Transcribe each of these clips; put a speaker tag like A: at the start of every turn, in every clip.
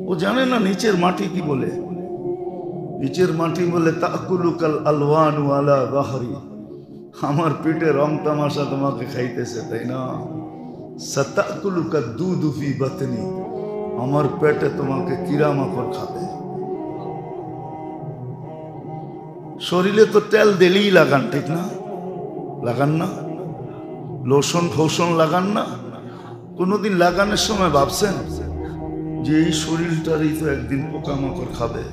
A: ও জানে না নিচের মাটি কি বলে। নিচের মাটি বলে তাকুলুকাল আলওয়ানু আলা বাহরি, আমার পেটে রং তামাশা তোমাকে খাইতেছে, তাই না? সাতাকুলুকা দুধু ফি বাতনি, আমার পেটে তোমাকে কিরামাকড় খাবে। শরীরে তো তেল দিলেই লাগান, ঠিক না? লাগান না? লোশন ফোশন লাগান না? কোনোদিন লাগানোর সময় ভাবছেন যে এই শরীরটারই তো একদিন পোকামাকড় খাবে?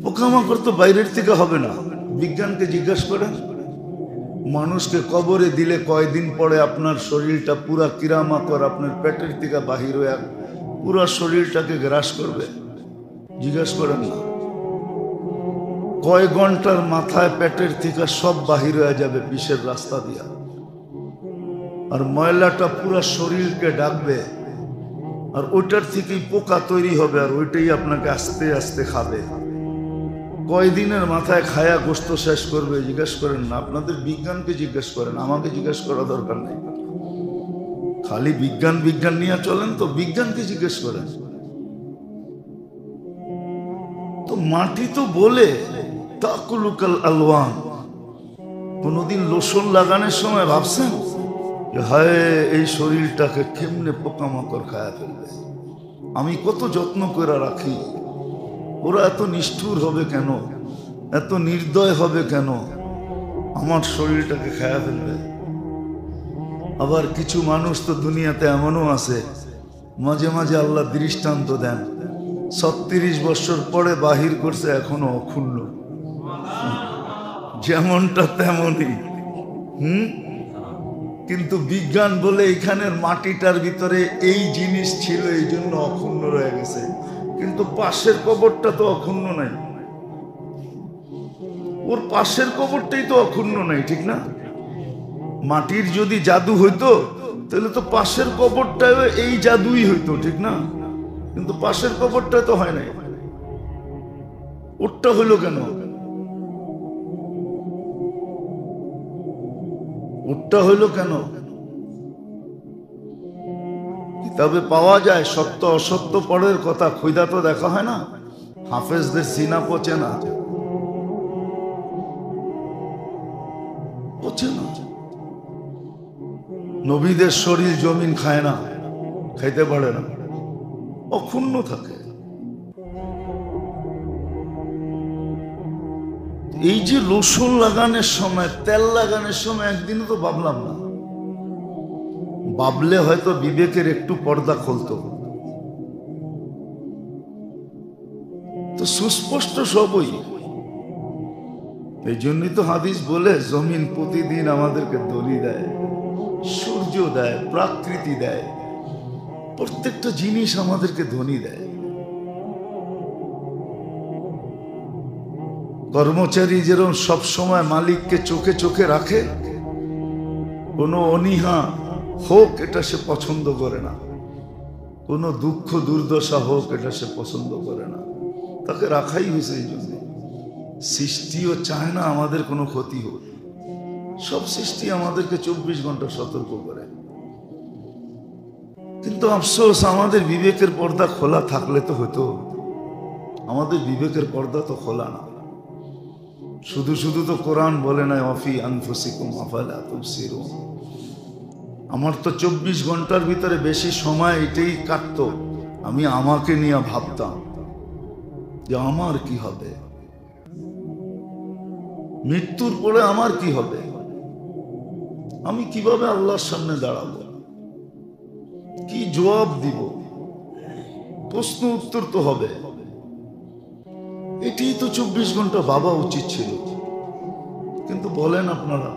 A: পোকামাকড় তো বাইরের থেকে হবে না। বিজ্ঞানকে জিজ্ঞাসা করেন, মানুষকে কবরে দিলে কয়দিন পরে আপনার শরীরটা পুরা কিরামাকড় আপনার পেটের থেকে বাহির হয়ে পুরা শরীরটাকে গ্রাস করবে? জিজ্ঞাসা করেন না। কয় ঘন্টার মাথায় পেটের থেকে সব বাহির হয়ে যাবে বিষের রাস্তা দিয়া, আর ময়লাটা পুরা শরীরকে ডাকবে, আর ওইটার থেকেই পোকা তৈরি হবে, আর ওইটাই আপনাকে আস্তে আস্তে খাবে। কয়দিনের মাথায় খায়া গোস্ত শেষ করবে? জিজ্ঞেস করেন না। আপনাদের বিজ্ঞানকে জিজ্ঞেস করেন, আমাকে জিজ্ঞেস করা দরকার নেই। খালি বিজ্ঞান বিজ্ঞান নিয়ে চলেন তো, বিজ্ঞানকে জিজ্ঞেস করেন তো। মাটি তো বলে তাকুলুকাল আলওয়ান। কোনদিন লোশন লাগানোর সময় ভাবছেন যে হায় এই শরীরটাকে কেমনে পোকামাকড় খায়া ফেলবে? আমি কত যত্ন করে রাখি, ওরা এত নিষ্ঠুর হবে কেন, এত নির্দয় হবে কেন, আমার শরীরটাকে খায়া ফেলবে? আবার কিছু মানুষ তো দুনিয়াতে এমনও আছে, মাঝে মাঝে আল্লাহ দৃষ্টান্ত দেন, 36 বছর পরে বাহির করছে এখনো অক্ষুণ্ণ, যেমনটা তেমনই। কিন্তু বিজ্ঞান বলে এখানের মাটিটার ভিতরে এই জিনিস ছিল, এই জন্য অক্ষুণ্ণ রয়ে গেছে। কিন্তু পাশের কবরটা তো অক্ষুণ্ণ নাই, ওর পাশের কবরটাই তো অক্ষুণ্ণ নাই, ঠিক না? মাটির যদি জাদু হইতো তাহলে তো পাশের কবরটাও এই জাদুই হইতো, ঠিক না? কিন্তু পাশের কবরটা তো হয় নাই, ওরটা হইলো কেন? ওরটা হইলো কেন? কিতাবে পাওয়া যায় সত্য অসত্য পরের কথা, খুদা তো দেখা হয় না। হাফেজদের সিনা পচে না, পচে না। নবীদের শরীর জমিন খায় না, খাইতে পারে না, অক্ষুণ্ণ থাকে। এই যে লোশন লাগানোর সময়, তেল লাগানোর সময় একদিনও তো ভাবলাম না। ভাবলে হয়তো বিবেকের একটু পর্দা খুলতো। তো সুস্পষ্ট সবই। এই জন্যই তো হাদিস বলে জমিন প্রতিদিন আমাদেরকে দলি দেয়, সূর্য দেয়, প্রকৃতি দেয়, প্রত্যেকটা জিনিস আমাদেরকে ধ্বনি দেয়। কর্মচারী যেরকম সব সময় মালিককে চোখে চোখে রাখে, কোনো অনীহা হোক এটা সে পছন্দ করে না, কোনো দুঃখ দুর্দশা হোক এটা সে পছন্দ করে না, তাকে রাখাই হয়েছে। এই জন্য সৃষ্টিও চায় না আমাদের কোনো ক্ষতি হোক। সব সৃষ্টি আমাদেরকে 24 ঘন্টা সতর্ক করে। কিন্তু আফসোস, আমাদের বিবেকের পর্দা খোলা থাকলে তো হতো। আমাদের বিবেকের পর্দা তো খোলা না। শুধু শুধু তো কোরআন বলে নাই অফি আনফুসিকুম আফালা তুবসিরুন। আমার তো 24 ঘন্টার ভিতরে বেশি সময় এটাই কাটতো, আমি আমাকে নিয়ে ভাবতাম যে আমার কি হবে, মৃত্যুর পরে আমার কি হবে, আমি কিভাবে আল্লাহর সামনে দাঁড়াবো, কি জবাব দিব, প্রশ্ন উত্তর তো হবে। এটি তো 24 ঘন্টা ভাবা উচিত ছিল। কিন্তু বলেন আপনারা,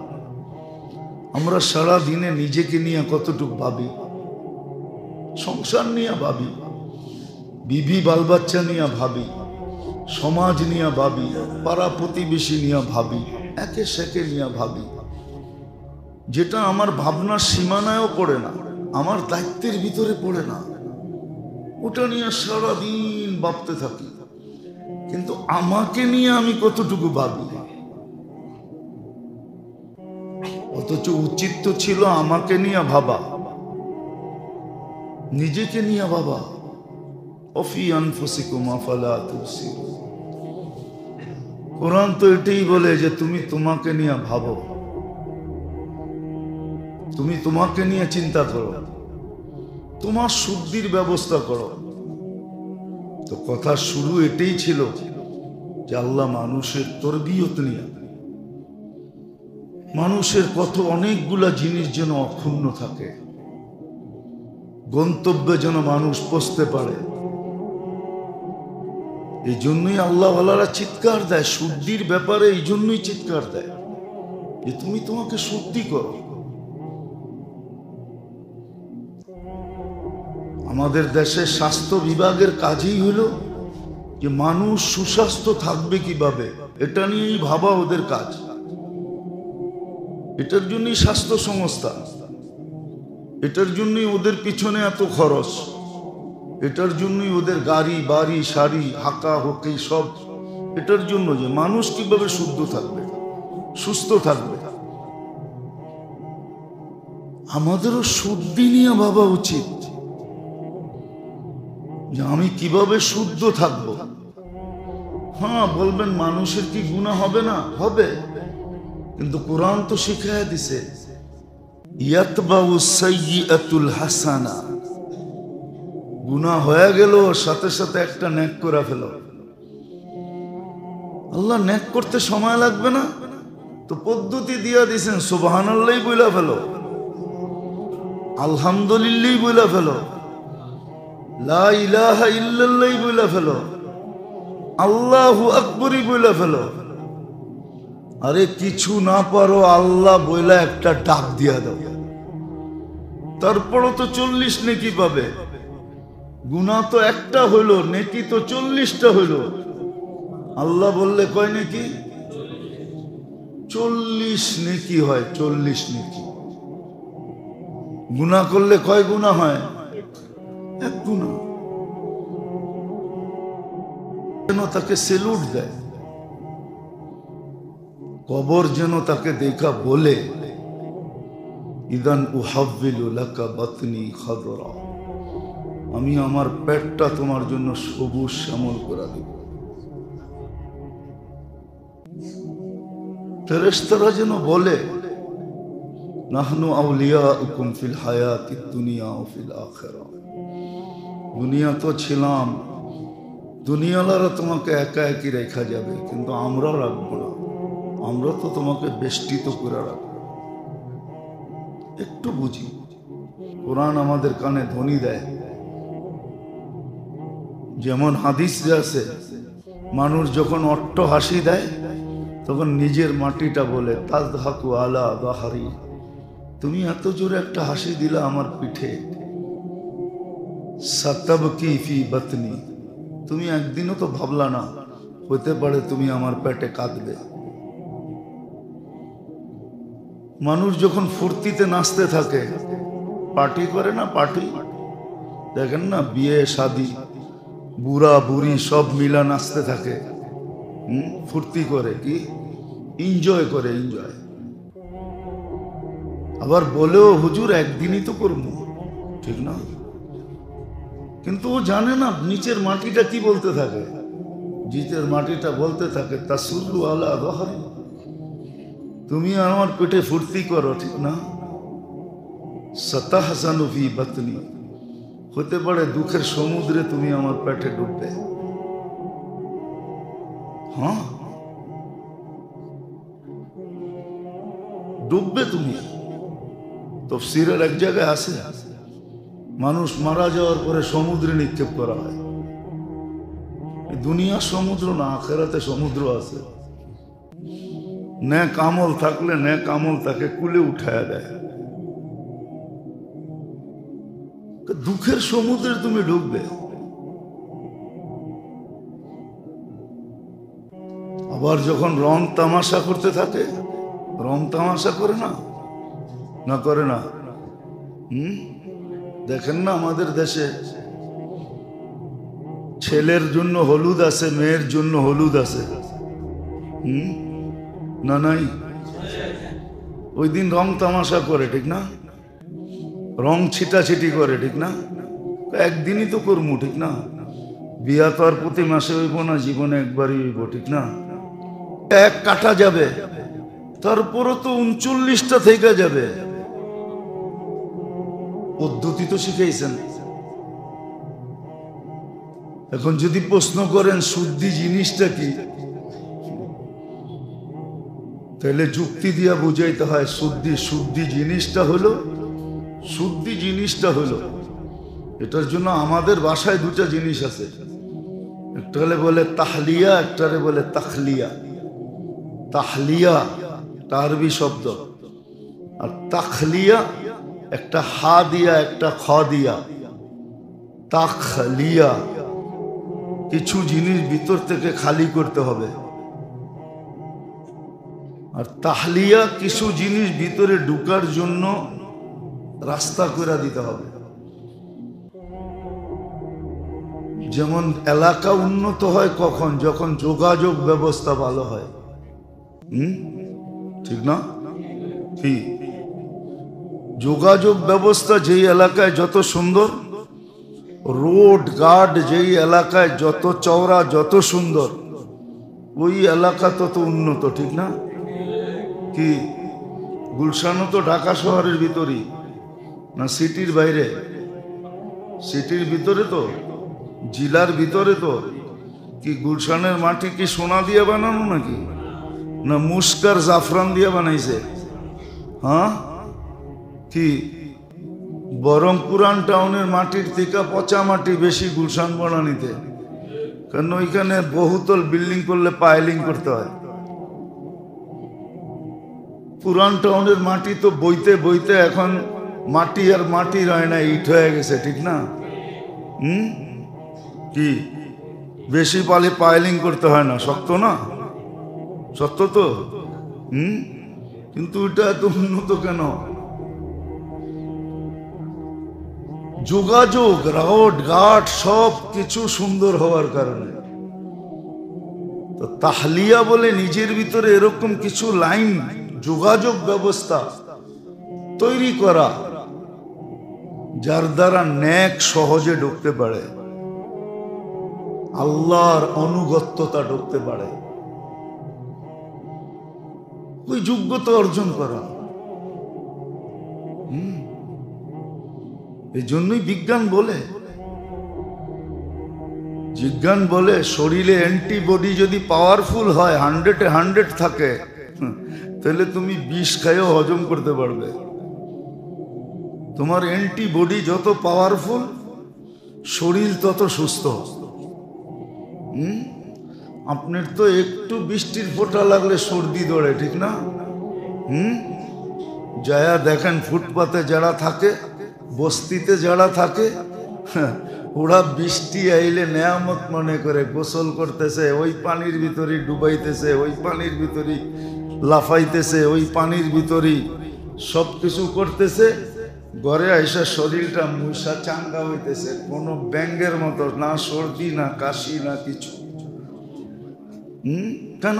A: আমরা সারা দিনে নিজেকে নিয়ে কতটুকু ভাবি? সংসার নিয়ে ভাবি, বিবি বাল বাচ্চা নিয়ে ভাবি, সমাজ নিয়ে ভাবি, পাড়া প্রতিবেশী নিয়ে ভাবি, একে সেকে নিয়ে ভাবি। যেটা আমার ভাবনার সীমানায়ও পড়ে না, আমার দায়িত্বের ভিতরে পড়ে না, ওটা নিয়ে সারাদিন ভাবতে থাকি। কিন্তু আমাকে নিয়ে আমি কতটুকু ভাবি? অথচ উচিত তো ছিল আমাকে নিয়ে ভাবা, নিজেকে নিয়ে বাবা, অফি আনফুসিকুম আফালা তুবসিরুন। কোরআন তো এটাই বলে যে তুমি তোমাকে নিয়ে ভাবো, তুমি তোমাকে নিয়ে চিন্তা করো, তোমার শুদ্ধির ব্যবস্থা করো। তো কথা শুরু এটাই ছিল যে আল্লাহ মানুষের তরবিয়ত নিয়ে, মানুষের কত অনেকগুলা জিনিস যেন অক্ষুণ্ণ থাকে, গন্তব্যে যেন মানুষ পৌঁছতে পারে। এই জন্যই আল্লাহওয়ালারা চিৎকার দেয় শুদ্ধির ব্যাপারে, এই জন্যই চিৎকার দেয় যে তুমি তোমাকে শুদ্ধি করো। আমাদের দেশের স্বাস্থ্য বিভাগের কাজই হলো যে মানুষ সুস্বাস্থ্য থাকবে কিভাবে, এটা নিয়েই ভাবা ওদের কাজ। এটার জন্যই স্বাস্থ্য সংস্থা, এটার জন্যই ওদের পিছনে এত খরচ, এটার জন্যই ওদের গাড়ি বাড়ি শাড়ি হাঁকা হকি সব, এটার জন্য যে মানুষ কিভাবে শুদ্ধ থাকবে, সুস্থ থাকবে। আমাদেরও শুদ্ধি নিয়ে ভাবা উচিত যে আমি কিভাবে শুদ্ধ থাকবো। হ্যাঁ বলবেন মানুষের কি গুনাহ হবে না? হবে, কিন্তু কোরআন তো শিখাইয়া দিছে ইয়াতবাউ সাইয়্যাতুল হাসানা, গুনাহ হয়ে গেল সাথে সাথে একটা নেক করে ফেলো। আল্লাহ নেক করতে সময় লাগবে না তো পদ্ধতি দিয়া দিছেন, সুবহানাল্লাহ বইলা ফেলো, আলহামদুলিল্লাহ বইলা ফেলো, লা ইলাহা ইল্লাল্লাহ বইলা ফেলো, আল্লাহু আকবরই বইলা ফেলো। আরে কিছু না পারো আল্লাহ বইলা একটা ডাক দিয়া দাও, তারপরও তো 40 নেকি পাবে। গুনাহ তো একটা হইলো, নেকি তো 40টা হইলো। আল্লাহ বললে কয় নেকি? 40 নেকি হয়, 40 নেকি। গুনাহ করলে কয় গুনাহ হয়? এক গুনাহ। যেন তাকে সেলুট দেয়, কবর যেন তাকে দেখা বলে ইদান উহাব্বিলু লাকা বাতনি খাদরা, আমি আমার পেটটা তোমার জন্য সবুজ শ্যামল করে দেব। ফেরেশতারা যেন বলে নাহনু আউলিয়াউকুম ফিল হায়াতিদ দুনিয়া ওয়া ফিল আখিরাহ, দুনিয়া তো ছিলাম, দুনিয়ালারা তোমাকে একা একই রেখা যাবে, কিন্তু আমরা রাখবো না, আমরা তো তোমাকে বেষ্টিত করে রাখবো। একটু বুঝি, কোরআন আমাদের কানে ধ্বনি দেয়। যেমন হাদিসে আছে, মানুষ যখন অট্ট হাসি দেয় তখন নিজের মাটিটা বলে তাযহাকু আলা যাহরি, তুমি এত জোরে একটা হাসি দিলা আমার পিঠে, সাতাবকি ফি বাতনি, তুমি একদিনও তো ভাবলা না হতে পারে তুমি আমার পেটে কাঁদবে। মানুষ যখন ফুর্তিতে নাচতে থাকে, পার্টি করে না, পার্টি দেখেন না, বিয়ে শাদী বুড়া বুড়ি সব মিলা নাচতে থাকে, ফুর্তি করে, কি এনজয় করে, এনজয়। আবার বলেও হুজুর একদিনই তো করবো, ঠিক না? কিন্তু ও জানে না নিচের মাটিটা কি বলতে থাকে, নিচের মাটিটা বলতে থাকে তাসুল্লু আলা যাহরি, তুমি আমার পেটে ফুর্তি করো, ঠিক না? সাতাহসানু ফি বাতনি, হতে পারে দুঃখের সমুদ্রে তুমি আমার পেটে ডুববে। হ্যাঁ ডুববে তুমি। তাফসীরের এক জায়গায় আছে মানুষ মারা যাওয়ার পরে সমুদ্রে নিক্ষেপ করা হয়। দুনিয়া সমুদ্র না, আখিরাতে সমুদ্র আছে। নেক আমল থাকলে নেক আমল তাকে কুলে উঠায়া দেয়। দুঃখের সমুদ্রে তুমি ডুববে। আবার যখন রং তামাশা করতে থাকে, রং তামাশা করে না, না করে না? দেখেন না আমাদের দেশে ছেলের জন্য হলুদ আছে, মেয়ের জন্য হলুদ আছে, না নাই? ওই দিন রং তামাশা করে, ঠিক না? রং ছিটাছিটি করে, ঠিক না? একদিনই তো করবো, ঠিক না? বিয়া তো আর প্রতি মাসে হইব না, জীবনে একবারই হইব, ঠিক না? এক কাটা যাবে, তারপরও তো 39টা থেকে যাবে। পদ্ধতি তো শিখাইছেন। এখন যদি প্রশ্ন করেন শুদ্ধি জিনিসটা কি, তাহলে যুক্তি দিয়া বুঝাইতে হয়। শুদ্ধি জিনিসটা হলো, শুদ্ধি জিনিসটা হলো, এটার জন্য আমাদের ভাষায় দুটা জিনিস আছে। একটা হলে বলে তাহলিয়া, একটা বলে তাখলিয়া। তাহলিয়া একটা আরবি শব্দ, আর তাখলিয়া একটা হা দিয়া একটা খ দিয়া। তাখলিয়া কিছু জিনিস ভিতর থেকে খালি করতে হবে, আর তাহলিয়া কিছু জিনিস ভিতরে ঢুকার জন্য রাস্তা করে দিতে হবে। যেমন এলাকা উন্নত হয় কখন? যখন যোগাযোগ ব্যবস্থা ভালো হয়। ঠিক না? কি যোগাযোগ ব্যবস্থা যেই এলাকায় যত সুন্দর, রোড ঘাট যেই এলাকায় যত চওড়া যত সুন্দর, ওই এলাকা তত উন্নত, ঠিক না? কি গুলশানও তো ঢাকা শহরের ভিতরেই না, সিটির বাইরে? সিটির ভিতরে তো, জেলার ভিতরে তো। কি গুলশানের মাটি কি সোনা দিয়ে বানানো নাকি, না মুস্কার জাফরান দিয়ে বানাইছে? হ্যাঁ, কি বরং পুরান টাউনের মাটির থেকে পচা মাটি বেশি গুলশান বনানিতে, কারণ ওইখানে বহুতল বিল্ডিং করলে পাইলিং করতে হয়। পুরান টাউনের মাটি তো বইতে বইতে এখন মাটি আর মাটি রয় না, ইট হয়ে গেছে, ঠিক না? কি বেশি পালে পাইলিং করতে হয় না, শক্ত না? সত্য তো। কিন্তু এটা এত উন্নত কেন? যোগাযোগ, রোড ঘাট সব কিছু সুন্দর হওয়ার কারণে। তো তাহলিয়া বলে নিজের ভিতরে এরকম কিছু লাইন, যোগাযোগ ব্যবস্থা তৈরি করা, যার দ্বারা নেক সহজে ঢুকতে পারে, আল্লাহর অনুগত্যতা ঢুকতে পারে, ওই যোগ্যতা অর্জন করা। এই জন্যই বিজ্ঞান বলে শরীরে অ্যান্টিবডি যদি পাওয়ারফুল হয়, 100-এ 100 থাকে, তাহলে তুমি বিষ খাইও হজম করতে পারবে। তোমার অ্যান্টিবডি যত পাওয়ারফুল, শরীর তত সুস্থ। আপনার তো একটু বৃষ্টির ফোঁটা লাগলে সর্দি ধরে, ঠিক না? যারা দেখেন ফুটপাতে যারা থাকে, বস্তিতে যারা থাকে, ওরা বৃষ্টি আইলে নেয়ামত মনে করে গোসল করতেছে, ওই পানির ভিতরেই ডুবাইতেছে, ওই পানির ভিতরেই লাফাইতেছে, ওই পানির ভিতরেই সব কিছু করতেছে। ঘরে আইসা শরীরটা মুসা চাঙ্গা হইতেছে, কোনো ব্যাঙ্গের মতো, না সর্দি না কাশি না কিছু। কেন?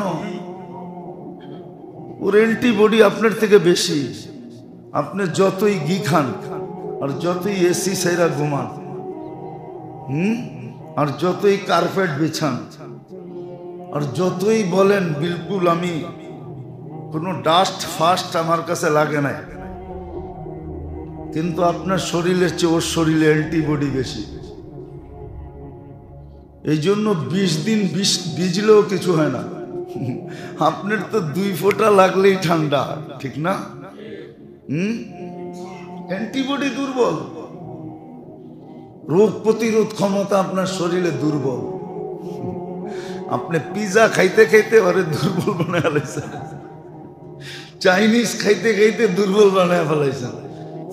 A: ওর অ্যান্টিবডি আপনার থেকে বেশি। আপনি যতই ঘি খান, আর যতই এসি সাইরা ঘুমান, আর যতই কার্পেট বিছান, আর যতই বলেন বিলকুল আমি কোনো ডাস্ট ফাস্ট আমার কাছে লাগে না, কিন্তু আপনার শরীরের চেয়ে ওর শরীরে অ্যান্টিবডি বেশি। এই জন্য 20 দিন ভিজলেও কিছু হয় না। আপনার তো 2 ফোঁটা লাগলেই ঠান্ডা, ঠিক না? অ্যান্টিবডি দুর্বল, রোগ প্রতিরোধ ক্ষমতা আপনার শরীরে দুর্বল। আপনি পিজা খাইতে খাইতে ওরে দুর্বল বানায় ফেলাইছেন, চাইনিজ খাইতে খাইতে দুর্বল বানায় ফেলাইছেন,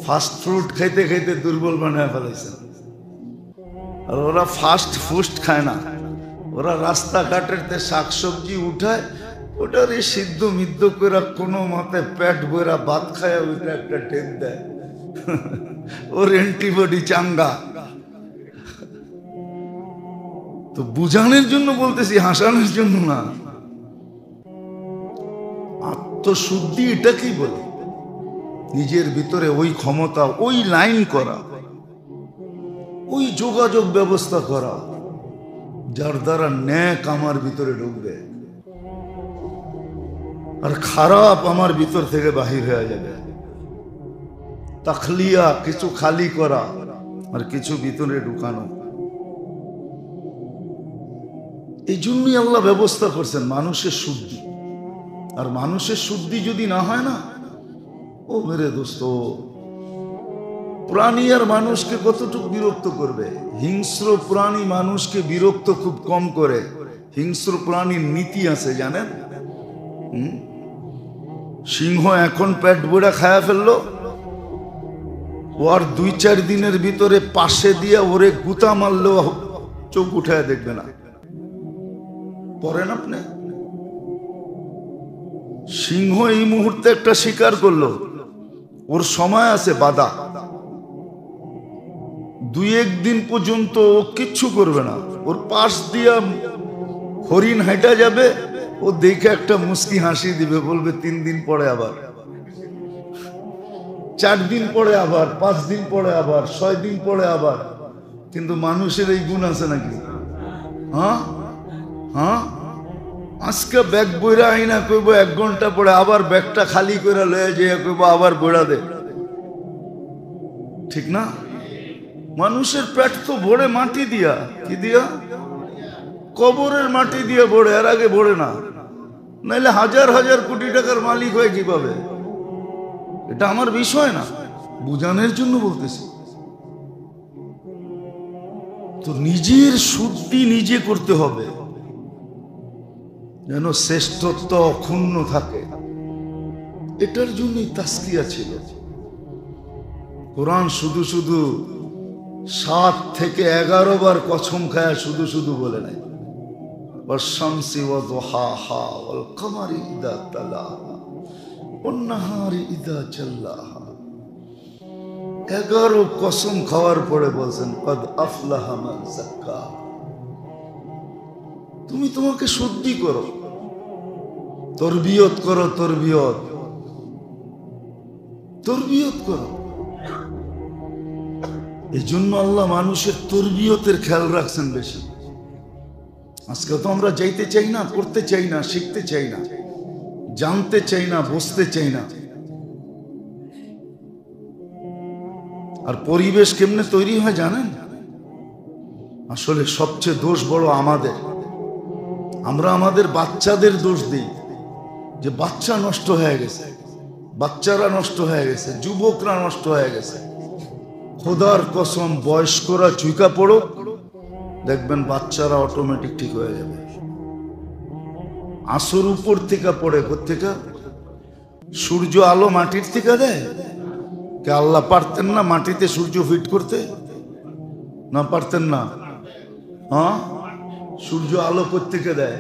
A: ফাস্ট ফুড খাইতে খাইতে দুর্বল বানায় ফেলাইছেন। আর ওরা ফাস্ট ফুড খায় না, ওরা রাস্তাঘাটের শাকসবজি উঠায়, ওটার এই সিদ্ধ মিদ্ধ করে কোনো মতে পেট বইরা ভাত খায়, ওইটা একটা টেপ দেয়, ওর অ্যান্টিবডি চাঙ্গা। তো বুঝানোর জন্য বলতেছি, হাসানোর জন্য না। আত্মশুদ্ধি এটা কি বলে? নিজের ভিতরে ওই ক্ষমতা, ওই লাইন করা, ওই যোগাযোগ ব্যবস্থা করা যার দ্বারা ন্যাক আমার ভিতরে ঢুকবে আর খারাপ আমার ভিতর থেকে বাহির হয়ে যাবে। তাখলিয়া, কিছু খালি করা আর কিছু ভিতরে ঢুকানো। এই জন্যই আল্লাহ ব্যবস্থা করছেন মানুষের শুদ্ধি। আর মানুষের শুদ্ধি যদি না হয় না, ও মেরে দোস্ত, প্রাণী আর মানুষকে কতটুকু বিরক্ত করবে? হিংস্র প্রাণী মানুষকে বিরক্ত খুব কম করে। হিংস্র প্রাণীর নীতি আছে জানেন? সিংহ এখন পেট ভরে খায়া ফেললো, ওর 2-4 দিনের ভিতরে পাশে দিয়ে ওরে গুতা মারলেও চোখ উঠায় দেখবে না। পড়েন আপনি, সিংহ এই মুহূর্তে একটা শিকার করলো, ওর সময় আছে বাধা, 2-1 দিন পর্যন্ত ও কিচ্ছু করবে না। ওর পাশ দিয়া হরিণ হাঁটা যাবে, ও দেখে একটা মুস্কি হাসি দিবে, বলবে 3 দিন পরে আবার, 4 দিন পরে আবার, 5 দিন পরে আবার, 6 দিন পরে আবার। কিন্তু মানুষের এই গুণ আছে নাকি? হ্যাঁ হ্যাঁ, আজকে ব্যাগ বইরা আইনা কইব 1 ঘন্টা পরে, আবার ব্যাগটা খালি করে লয়ে যেয়ে কইব আবার বইরা দে। ঠিক না? মানুষের পেট তো ভরে মাটি দিয়া, কি দিয়া? কবরের মাটি দিয়ে ভরে, এর আগে ভরে না। নাইলে হাজার হাজার কোটি টাকার মালিক হয় কিভাবে? এটা আমার বিষয় না, বুঝানোর জন্য বলতেছি। তো নিজের শুদ্ধি নিজে করতে হবে, যেন শ্রেষ্ঠত্ব অক্ষুণ্ণ থাকে। এটার জন্যই তাসকিয়া ছিল। কোরআন শুধু শুধু 7 থেকে 11 বার কসম খায়া শুধু শুধু বলে নাই। ওয়াশ-শামসি ওয়া-দুহাহা ওয়াল-কমারি ইযা তালাহা ওয়ান-নাহারি ইযা জাল্লাহা। 11 কসম খাওয়ার পরে বলছেন কদ আফলাহা মান যাক্কাহা। তুমি তোমাকে শুদ্ধি করো, তরবিয়ত করো, তরবিয়ত করো। এই জন্য আল্লাহ মানুষের তরবিয়তের খেয়াল রাখছেন বেশি। আজকে তো আমরা যাইতে চাই না, করতে চাই না, শিখতে চাই না, জানতে চাই না, বুঝতে চাই না। আর পরিবেশ কেমনে তৈরি হয় জানেন? আসলে সবচেয়ে দোষ বড় আমাদের। আমরা আমাদের বাচ্চাদের দোষ দিই যে বাচ্চা নষ্ট হয়ে গেছে, বাচ্চারা নষ্ট হয়ে গেছে, যুবকরা নষ্ট হয়ে গেছে। খোদার কসম, বয়স্করা চুইকা পড়ো, দেখবেন বাচ্চারা অটোমেটিক ঠিক হয়ে যাবে। আসর উপর থেকে পড়ে, কোত্থেকে? সূর্য আলো মাটির থেকে দেয়। কে আল্লাহ পারতেন না মাটিতে সূর্য ফিট করতে? না পারতেন না? হ্যাঁ, সূর্য আলো কোত্থেকে দেয়?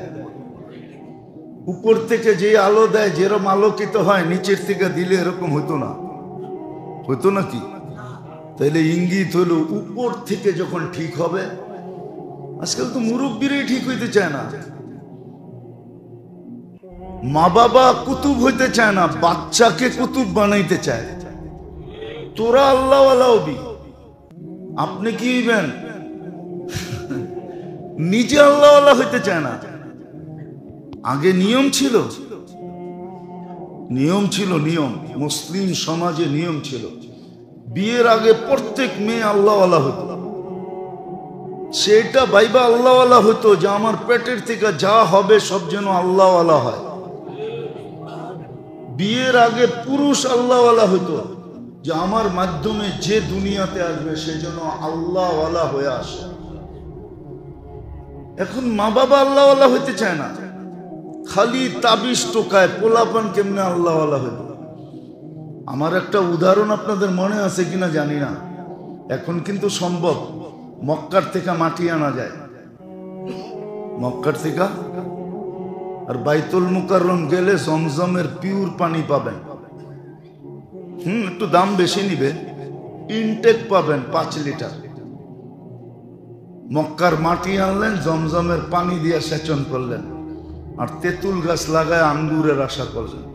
A: উপর থেকে যে আলো দেয়, যেরকম আলোকিত হয়, নিচের থেকে দিলে এরকম হইতো না, হইতো নাকি? তাইলে ইঙ্গিত হলো উপর থেকে যখন ঠিক হবে। আজকাল তো মুরব্বীরাই ঠিক হইতে চায় না, মা বাবা কুতুব হইতে চায় না, বাচ্চাকে কুতুব বানাইতে চায়। তোরা আল্লাহওয়ালা হবি, আপনি কি হইবেন? নিজে আল্লাহওয়ালা হইতে চায় না। আগে নিয়ম ছিল, নিয়ম মুসলিম সমাজে নিয়ম ছিল, বিয়ের আগে প্রত্যেক মেয়ে আল্লাহওয়ালা হতো। সেটা ভাইবা আল্লাহওয়ালা হতো যে আমার পেটের থেকে যা হবে সব যেন আল্লাহওয়ালা হয়। বিয়ের আগে পুরুষ আল্লাহওয়ালা হতো যে আমার মাধ্যমে যে দুনিয়াতে আসবে সে যেন আল্লাহওয়ালা হয়ে আসে। এখন মা বাবা আল্লাহওয়ালা হইতে চায় না, খালি তাবিজ টোকায়। পোলাপান কেমনে আল্লাহওয়ালা হইল? আমার একটা উদাহরণ আপনাদের মনে আছে কিনা জানি না, এখন কিন্তু সম্ভব। মক্কার থেকে মাটি আনা যায়, মক্কার থেকে। আর বাইতুল মুকাররম গেলে জমজমের পিওর পানি পাবেন। একটু দাম বেশি নিবে, ইনটেক পাবেন 5 লিটার। মক্কার মাটি আনলেন, জমজমের পানি দিয়ে সেচন করলেন, আর তেঁতুল গাছ লাগায় আঙ্গুরের আশা করলেন।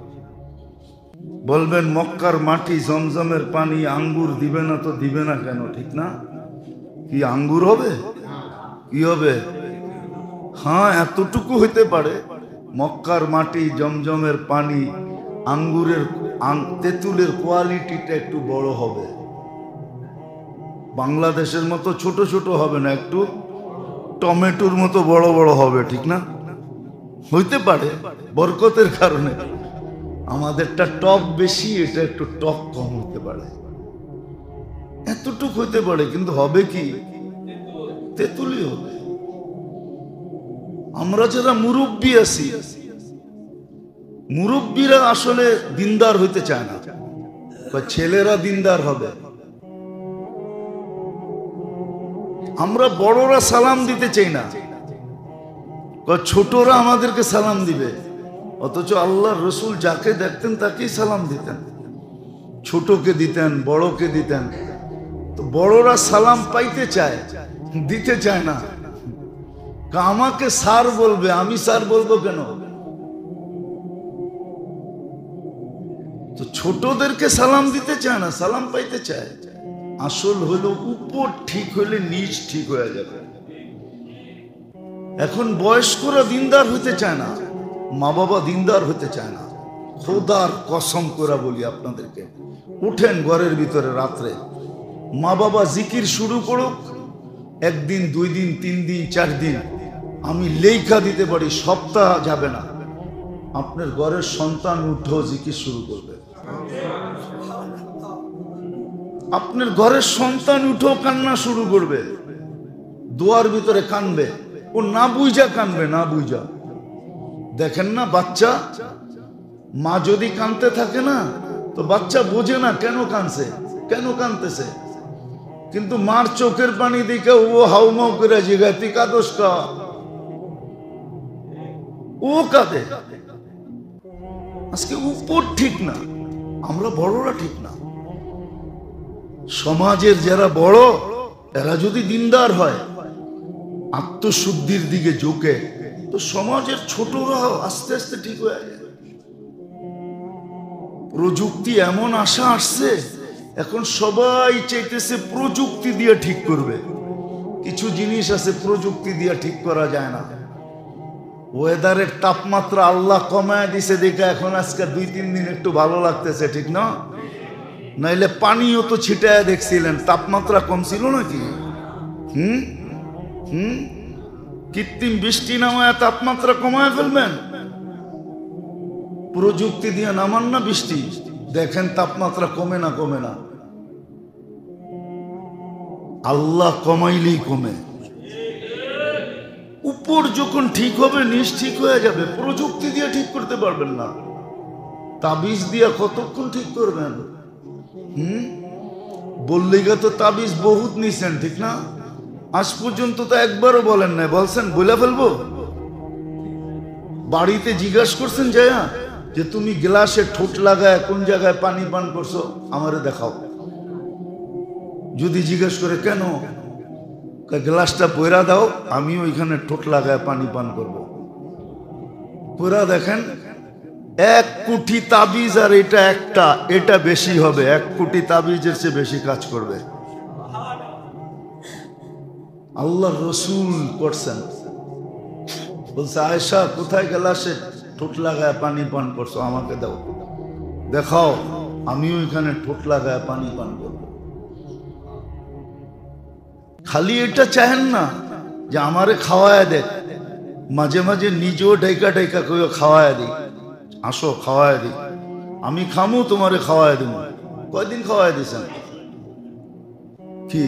A: বলবেন মক্কার মাটি, জমজমের পানি, আঙ্গুর দিবে না তো দিবে না কেন? ঠিক না? কি আঙ্গুর হবে? কি হবে? হ্যাঁ, এতটুকু হইতে পারে। মক্কার মাটি, জমজমের পানি, আঙ্গুরের তেঁতুলের কোয়ালিটিটা একটু বড় হবে। বাংলাদেশের মতো ছোট ছোট হবে না, একটু টমেটোর মতো বড় বড় হবে, ঠিক না? হইতে পারে বরকতের কারণে। আমাদেরটা টক বেশি, এটা একটু টক কম হতে পারে, এতটুকু হইতে পারে। কিন্তু হবে কি? তেঁতুলি হবে। আমরা যারা মুরব্বী আছি, মুরব্বীরা আসলে দিনদার হইতে চায় না, ছেলেরা দিনদার হবে। আমরা বড়রা সালাম দিতে চাই না, ছোটরা আমাদেরকে সালাম দিবে। অথচ আল্লাহর রসুল যাকে দেখতেন তাকেই সালাম দিতেন, ছোটকে দিতেন, বড়কে দিতেন। তো বড়রা সালাম পাইতে চায়, দিতে চায় না। আমাকে স্যার বলবে, আমি স্যার বলবো কেন? তো ছোটদেরকে সালাম দিতে চায় না, সালাম পাইতে চায়। আসল হলো উপর ঠিক হইলে নিচ ঠিক হয়ে যাবে। এখন বয়স্করা দিনদার হইতে চায় না, মা বাবা দিনদার হইতে চায় না। খোদার কসম করে বলি আপনাদেরকে, উঠেন ঘরের ভিতরে রাত্রে, মা বাবা জিকির শুরু করুক, একদিন, 2 দিন, 3 দিন, 4 দিন, আমি লেখা দিতে পারি, সপ্তাহ যাবে না, আপনার ঘরের সন্তান উঠো জিকির শুরু করবে। আপনার ঘরের সন্তান উঠো কান্না শুরু করবে, দোয়ার ভিতরে কানবে। ও না বুঝা কানবে, না বুঝা। দেখেন না বাচ্চা, মা যদি কানতে থাকে না, তো বাচ্চা বোঝে না কেন কানছে, কেন কানতেছে। কিন্তু মার চোখের পানি দেখে ও হাউমাউ করে জিগায়, তুই কাঁদোস কা? ও কাঁদে। আজকে উপর ঠিক না, আমরা বড়রা ঠিক না। সমাজের যারা বড়, এরা যদি দিনদার হয়, আত্মশুদ্ধির দিকে ঝুঁকে, তো সমাজের ছোটরাও আস্তে আস্তে ঠিক হয়ে যায়। প্রযুক্তি এমন আশা আসছে, এখন সবাই চাইতেছে প্রযুক্তি দিয়ে ঠিক করবে। কিছু জিনিস আছে প্রযুক্তি দিয়ে ঠিক করা যায় না। ওয়েদারের তাপমাত্রা আল্লাহ কমায় দিছে দেখে এখন আজকে 2-3 দিন একটু ভালো লাগতেছে, ঠিক না? নাইলে পানিও তো ছিটায় দেখছিলেন, তাপমাত্রা কম ছিল নাকি? কৃত্রিম বৃষ্টি নামায় তাপমাত্রা কমায় ফেলবেন? প্রযুক্তি দিয়ে নামান না বৃষ্টি, দেখেন তাপমাত্রা কমে না, কমে না। আল্লাহ কমাইলেই কমে। উপর যখন ঠিক হবে, নিচ ঠিক হয়ে যাবে। প্রযুক্তি দিয়ে ঠিক করতে পারবেন না, তাবিজ দিয়ে কতক্ষণ ঠিক করবেন? বললেই তো তাবিজ বহুত নিছেন, ঠিক না? আজ পর্যন্ত তো একবারও বলেন নাই, বলছেন বলে ফেলবো। বাড়িতে জিজ্ঞাসা করছেন যায়া যে তুমি গ্লাসে ঠোঁট লাগায় কোন জায়গায় পানি পান করছো, আমারে দেখাও। যদি জিজ্ঞেস করে কেন, গ্লাসটা পয়রা দাও, আমি ওইখানে ঠোঁট লাগায় পানি পান করব। পয়রা দেখেন, 1 কোটি তাবিজ আর এটা একটা, এটা বেশি হবে। 1 কোটি তাবিজের চেয়ে বেশি কাজ করবে। আল্লাহ রসুল করছেন, বলছে আয়েশা কোথায় গ্লাসে ঠোঁট লাগায় পানি পান করছো, আমাকে দাও, দেখাও, আমি ওইখানে ঠোঁট লাগায় পানি পান করব। খালি এটা চাহেন না যে আমারে খাওয়ায় দেখ, মাঝে মাঝে নিজেও ডাইকা ডাইকা কেউ খাওয়ায় দিই, আসো খাওয়ায় দিই, আমি খামু, তোমারে খাওয়ায় দিব। কয়দিন খাওয়ায় দিছেন? কি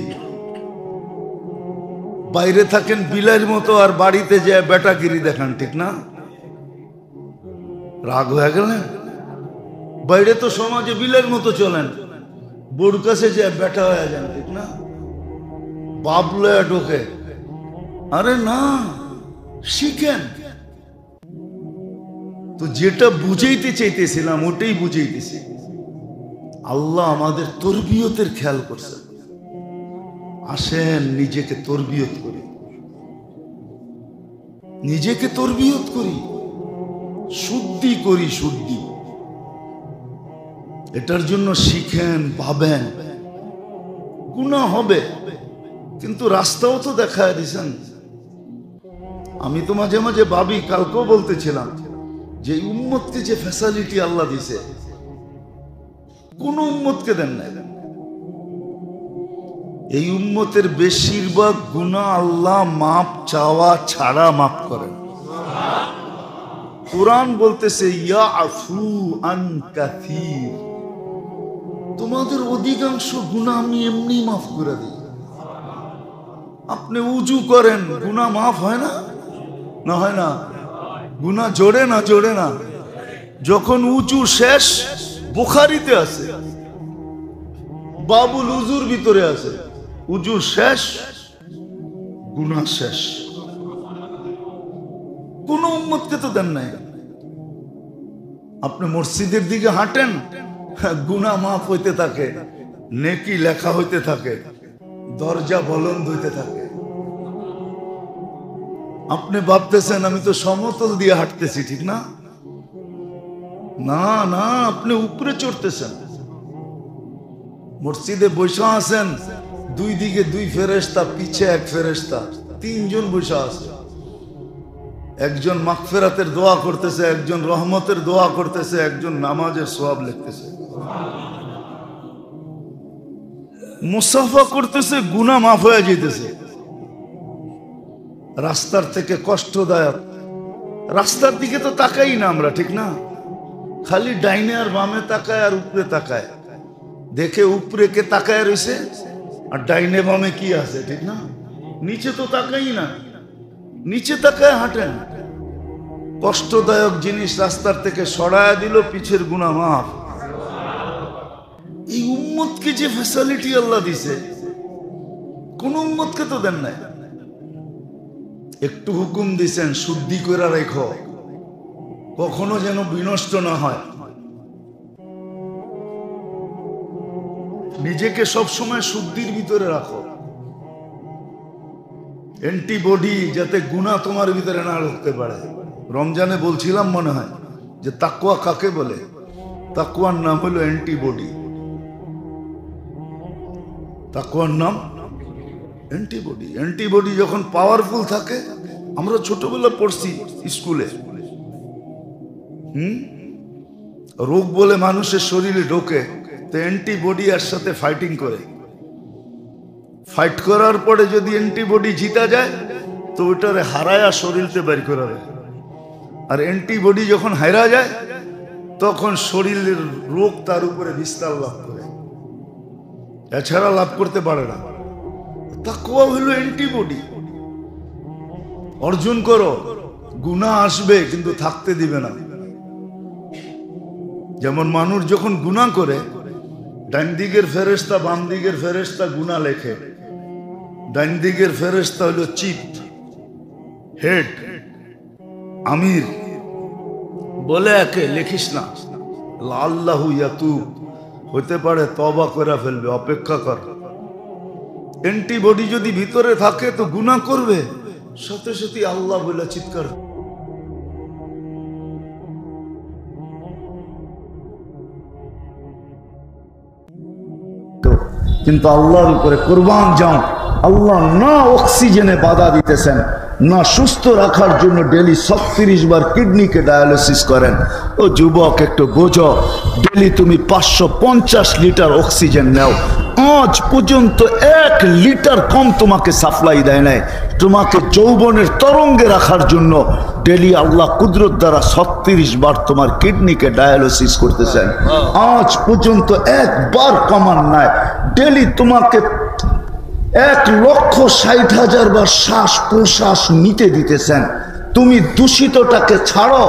A: বাইরে থাকেন বিলাইয়ের মতো, আর বাড়িতে যায় বেটাগিরি দেখান, ঠিক না? রাগ হয়ে গেলেন? বাইরে তো সমাজে বিলাইয়ের মতো চলেন, বোর কাছে যায় বেটা হয়ে যান, ঠিক না? বাপ লয়া ঢোকে। আরে না, শিখেন তো। যেটা বুঝাইতে চাইতেছিলাম ওটাই বুঝাইতেছি। আল্লাহ আমাদের তরবিয়তের খেয়াল করছে। আসেন নিজেকে তরবিয়ত করি, নিজেকে তরবিয়ত করি, শুদ্ধি করি, শুদ্ধি। এটার জন্য শিখেন, ভাবেন। গুনাহ হবে, কিন্তু রাস্তাও তো দেখায় দিছেন। আমি তো মাঝে মাঝে ভাবি, কালকেও বলতেছিলাম যে উম্মতকে যে ফ্যাসিলিটি আল্লাহ দিছে কোন উম্মতকে দেন নাই। এই উম্মতের বেশিরভাগ গুনাহ আল্লাহ মাপ চাওয়া ছাড়া মাফ করেন। কুরআন বলতেছে ইয়াফু আন কাসীর, তোমাদের অধিকাংশ গুনাহ আমি এমনি মাফ করে দিই। আপনি উজু করেন, গুনাহ মাফ হয় না? না হয় না? গুনাহ জোড়ে না? জোড়ে না? যখন উজু শেষ, বুখারীতে আছে, বাবুল উজুর ভিতরে আছে, উজু শেষ গুনাহ শেষ। কোন উম্মতকে তো দেন নাই। আপনি মসজিদের দিকে হাঁটেন, গুনাহ মাফ হইতে থাকে, নেকি লেখা হইতে থাকে, দরজা বলন্দ হইতে থাকে। আপনি ভাবতেছেন আমি তো সমতল দিয়ে হাঁটতেছি, ঠিক না? না না, আপনি উপরে চড়তেছেন। মসজিদে বসে আছেন, দুই দিকে দুই ফেরেশতা, পিছে এক ফেরেশতা, তিনজন বসে আছে। একজন মাগফিরাতের দোয়া করতেছে, একজন রহমতের দোয়া করতেছে, একজন নামাজের সওয়াব লিখতেছে। মুসাফা করতেছে, গুনাহ মাফ হয়ে যাইতেছে। রাস্তার থেকে কষ্টদায়ক, রাস্তার দিকে তো তাকাই না আমরা, ঠিক না? খালি ডাইনে আর বামে তাকায় আর উপরে তাকায়, দেখে উপরে কে তাকায় রয়েছে আর ডাইনে বামে কি আছে, ঠিক না? নিচে তো তাকাই না, নিচে তাকায় হাঁটেন। কষ্টদায়ক জিনিস রাস্তার থেকে সরায়া দিল, পিছের গুনাহ মাফ। এই উম্মতকে যে ফ্যাসিলিটি আল্লাহ দিছে কোন উম্মতকে তো দেন নাই। একটু হুকুম দিছেন শুদ্ধি করে রেখো, কখনো যেন বিনষ্ট না হয়। নিজেকে সব সময় শুদ্ধির ভিতরে রাখো, অ্যান্টিবডি যাতে গুনাহ তোমার ভিতরে না ঢুকতে পারে। রমজানে বলছিলাম মনে হয় যে তাকওয়া কাকে বলে? তাকওয়ার নাম হলো অ্যান্টিবডি। তাকওয়ার নাম অ্যান্টিবডি। অ্যান্টিবডি যখন পাওয়ারফুল থাকে, আমরা ছোটবেলা পড়ছি স্কুলে, রোগ বলে মানুষের শরীরে ঢোকে, তো অ্যান্টিবডি এর সাথে ফাইটিং করে। ফাইট করার পরে যদি অ্যান্টিবডি জিতা যায় তো ওটারে হারায়া শরীরতে বের করে দেয়। আর অ্যান্টিবডি যখন হারা যায় তখন শরীরের রোগ তার উপরে বিস্তার লাভ করে, এছাড়া লাভ করতে পারে না। তাকওয়া হলো অ্যান্টিবডি। অর্জন করো, গুনাহ আসবে কিন্তু থাকতে দিবে না। যেমন মানুষ যখন গুনাহ করে, ডান দিকের ফেরেশতা বাম দিকের ফেরেশতা গুনাহ লেখে। ডান দিকের ফেরেশতা হলো চিফ, হেড, আমির, বলে একে লিখিস না, আল্লাহু ইয়াতুব, হতে পারে তওবা করে ফেলবে, অপেক্ষা কর। অ্যান্টিবডি যদি ভিতরে থাকে তো গুনাহ করবে, সাথে সাথে আল্লাহ বলে চিৎকার। কিন্তু আল্লাহর উপরে কুরবান যাও। আল্লাহ না অক্সিজেনে বাধা দিতেছেন, না সুস্থ রাখার জন্য ডেলি 36 বার কিডনিকে ডায়ালিসিস করেন। ও যুবক, একটু বোঝো, ডেলি তুমি 550 লিটার অক্সিজেন নাও, আজ পর্যন্ত 1 লিটার কম তোমাকে সাপ্লাই দেয় নাই। তোমাকে যৌবনের তরঙ্গে রাখার জন্য ডেলি আল্লাহ কুদরত দ্বারা 36 বার তোমার কিডনিকে ডায়ালিসিস করতেছেন, আজ পর্যন্ত একবার কমান নাই। ডেলি তোমাকে 1,60,000 বার শ্বাস প্রশ্বাস নিতে দিতেছেন। তুমি দূষিতটাকে ছাড়ো,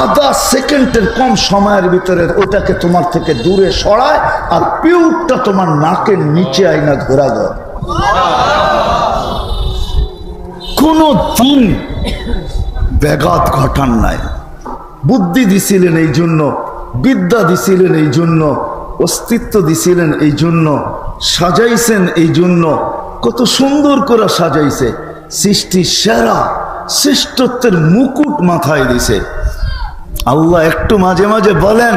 A: আধা সেকেন্ডের কম সময়ের ভিতরে ওটাকে তোমার থেকে দূরে সরায়, আর পিউরটা তোমার নাকের নিচে আইনা ধরা দেয়। কোনো দিন ব্যাঘাত ঘটান নাই। বুদ্ধি দিছিলেন এই জন্য, বিদ্যা দিছিলেন এই জন্য, অস্তিত্ব দিছিলেন এই জন্য, সাজাইছেন এই জন্য। কত সুন্দর করে সাজাইছে, সৃষ্টির সেরা শ্রেষ্ঠত্বের মুকুট মাথায় দিছে। আল্লাহ একটু মাঝে মাঝে বলেন,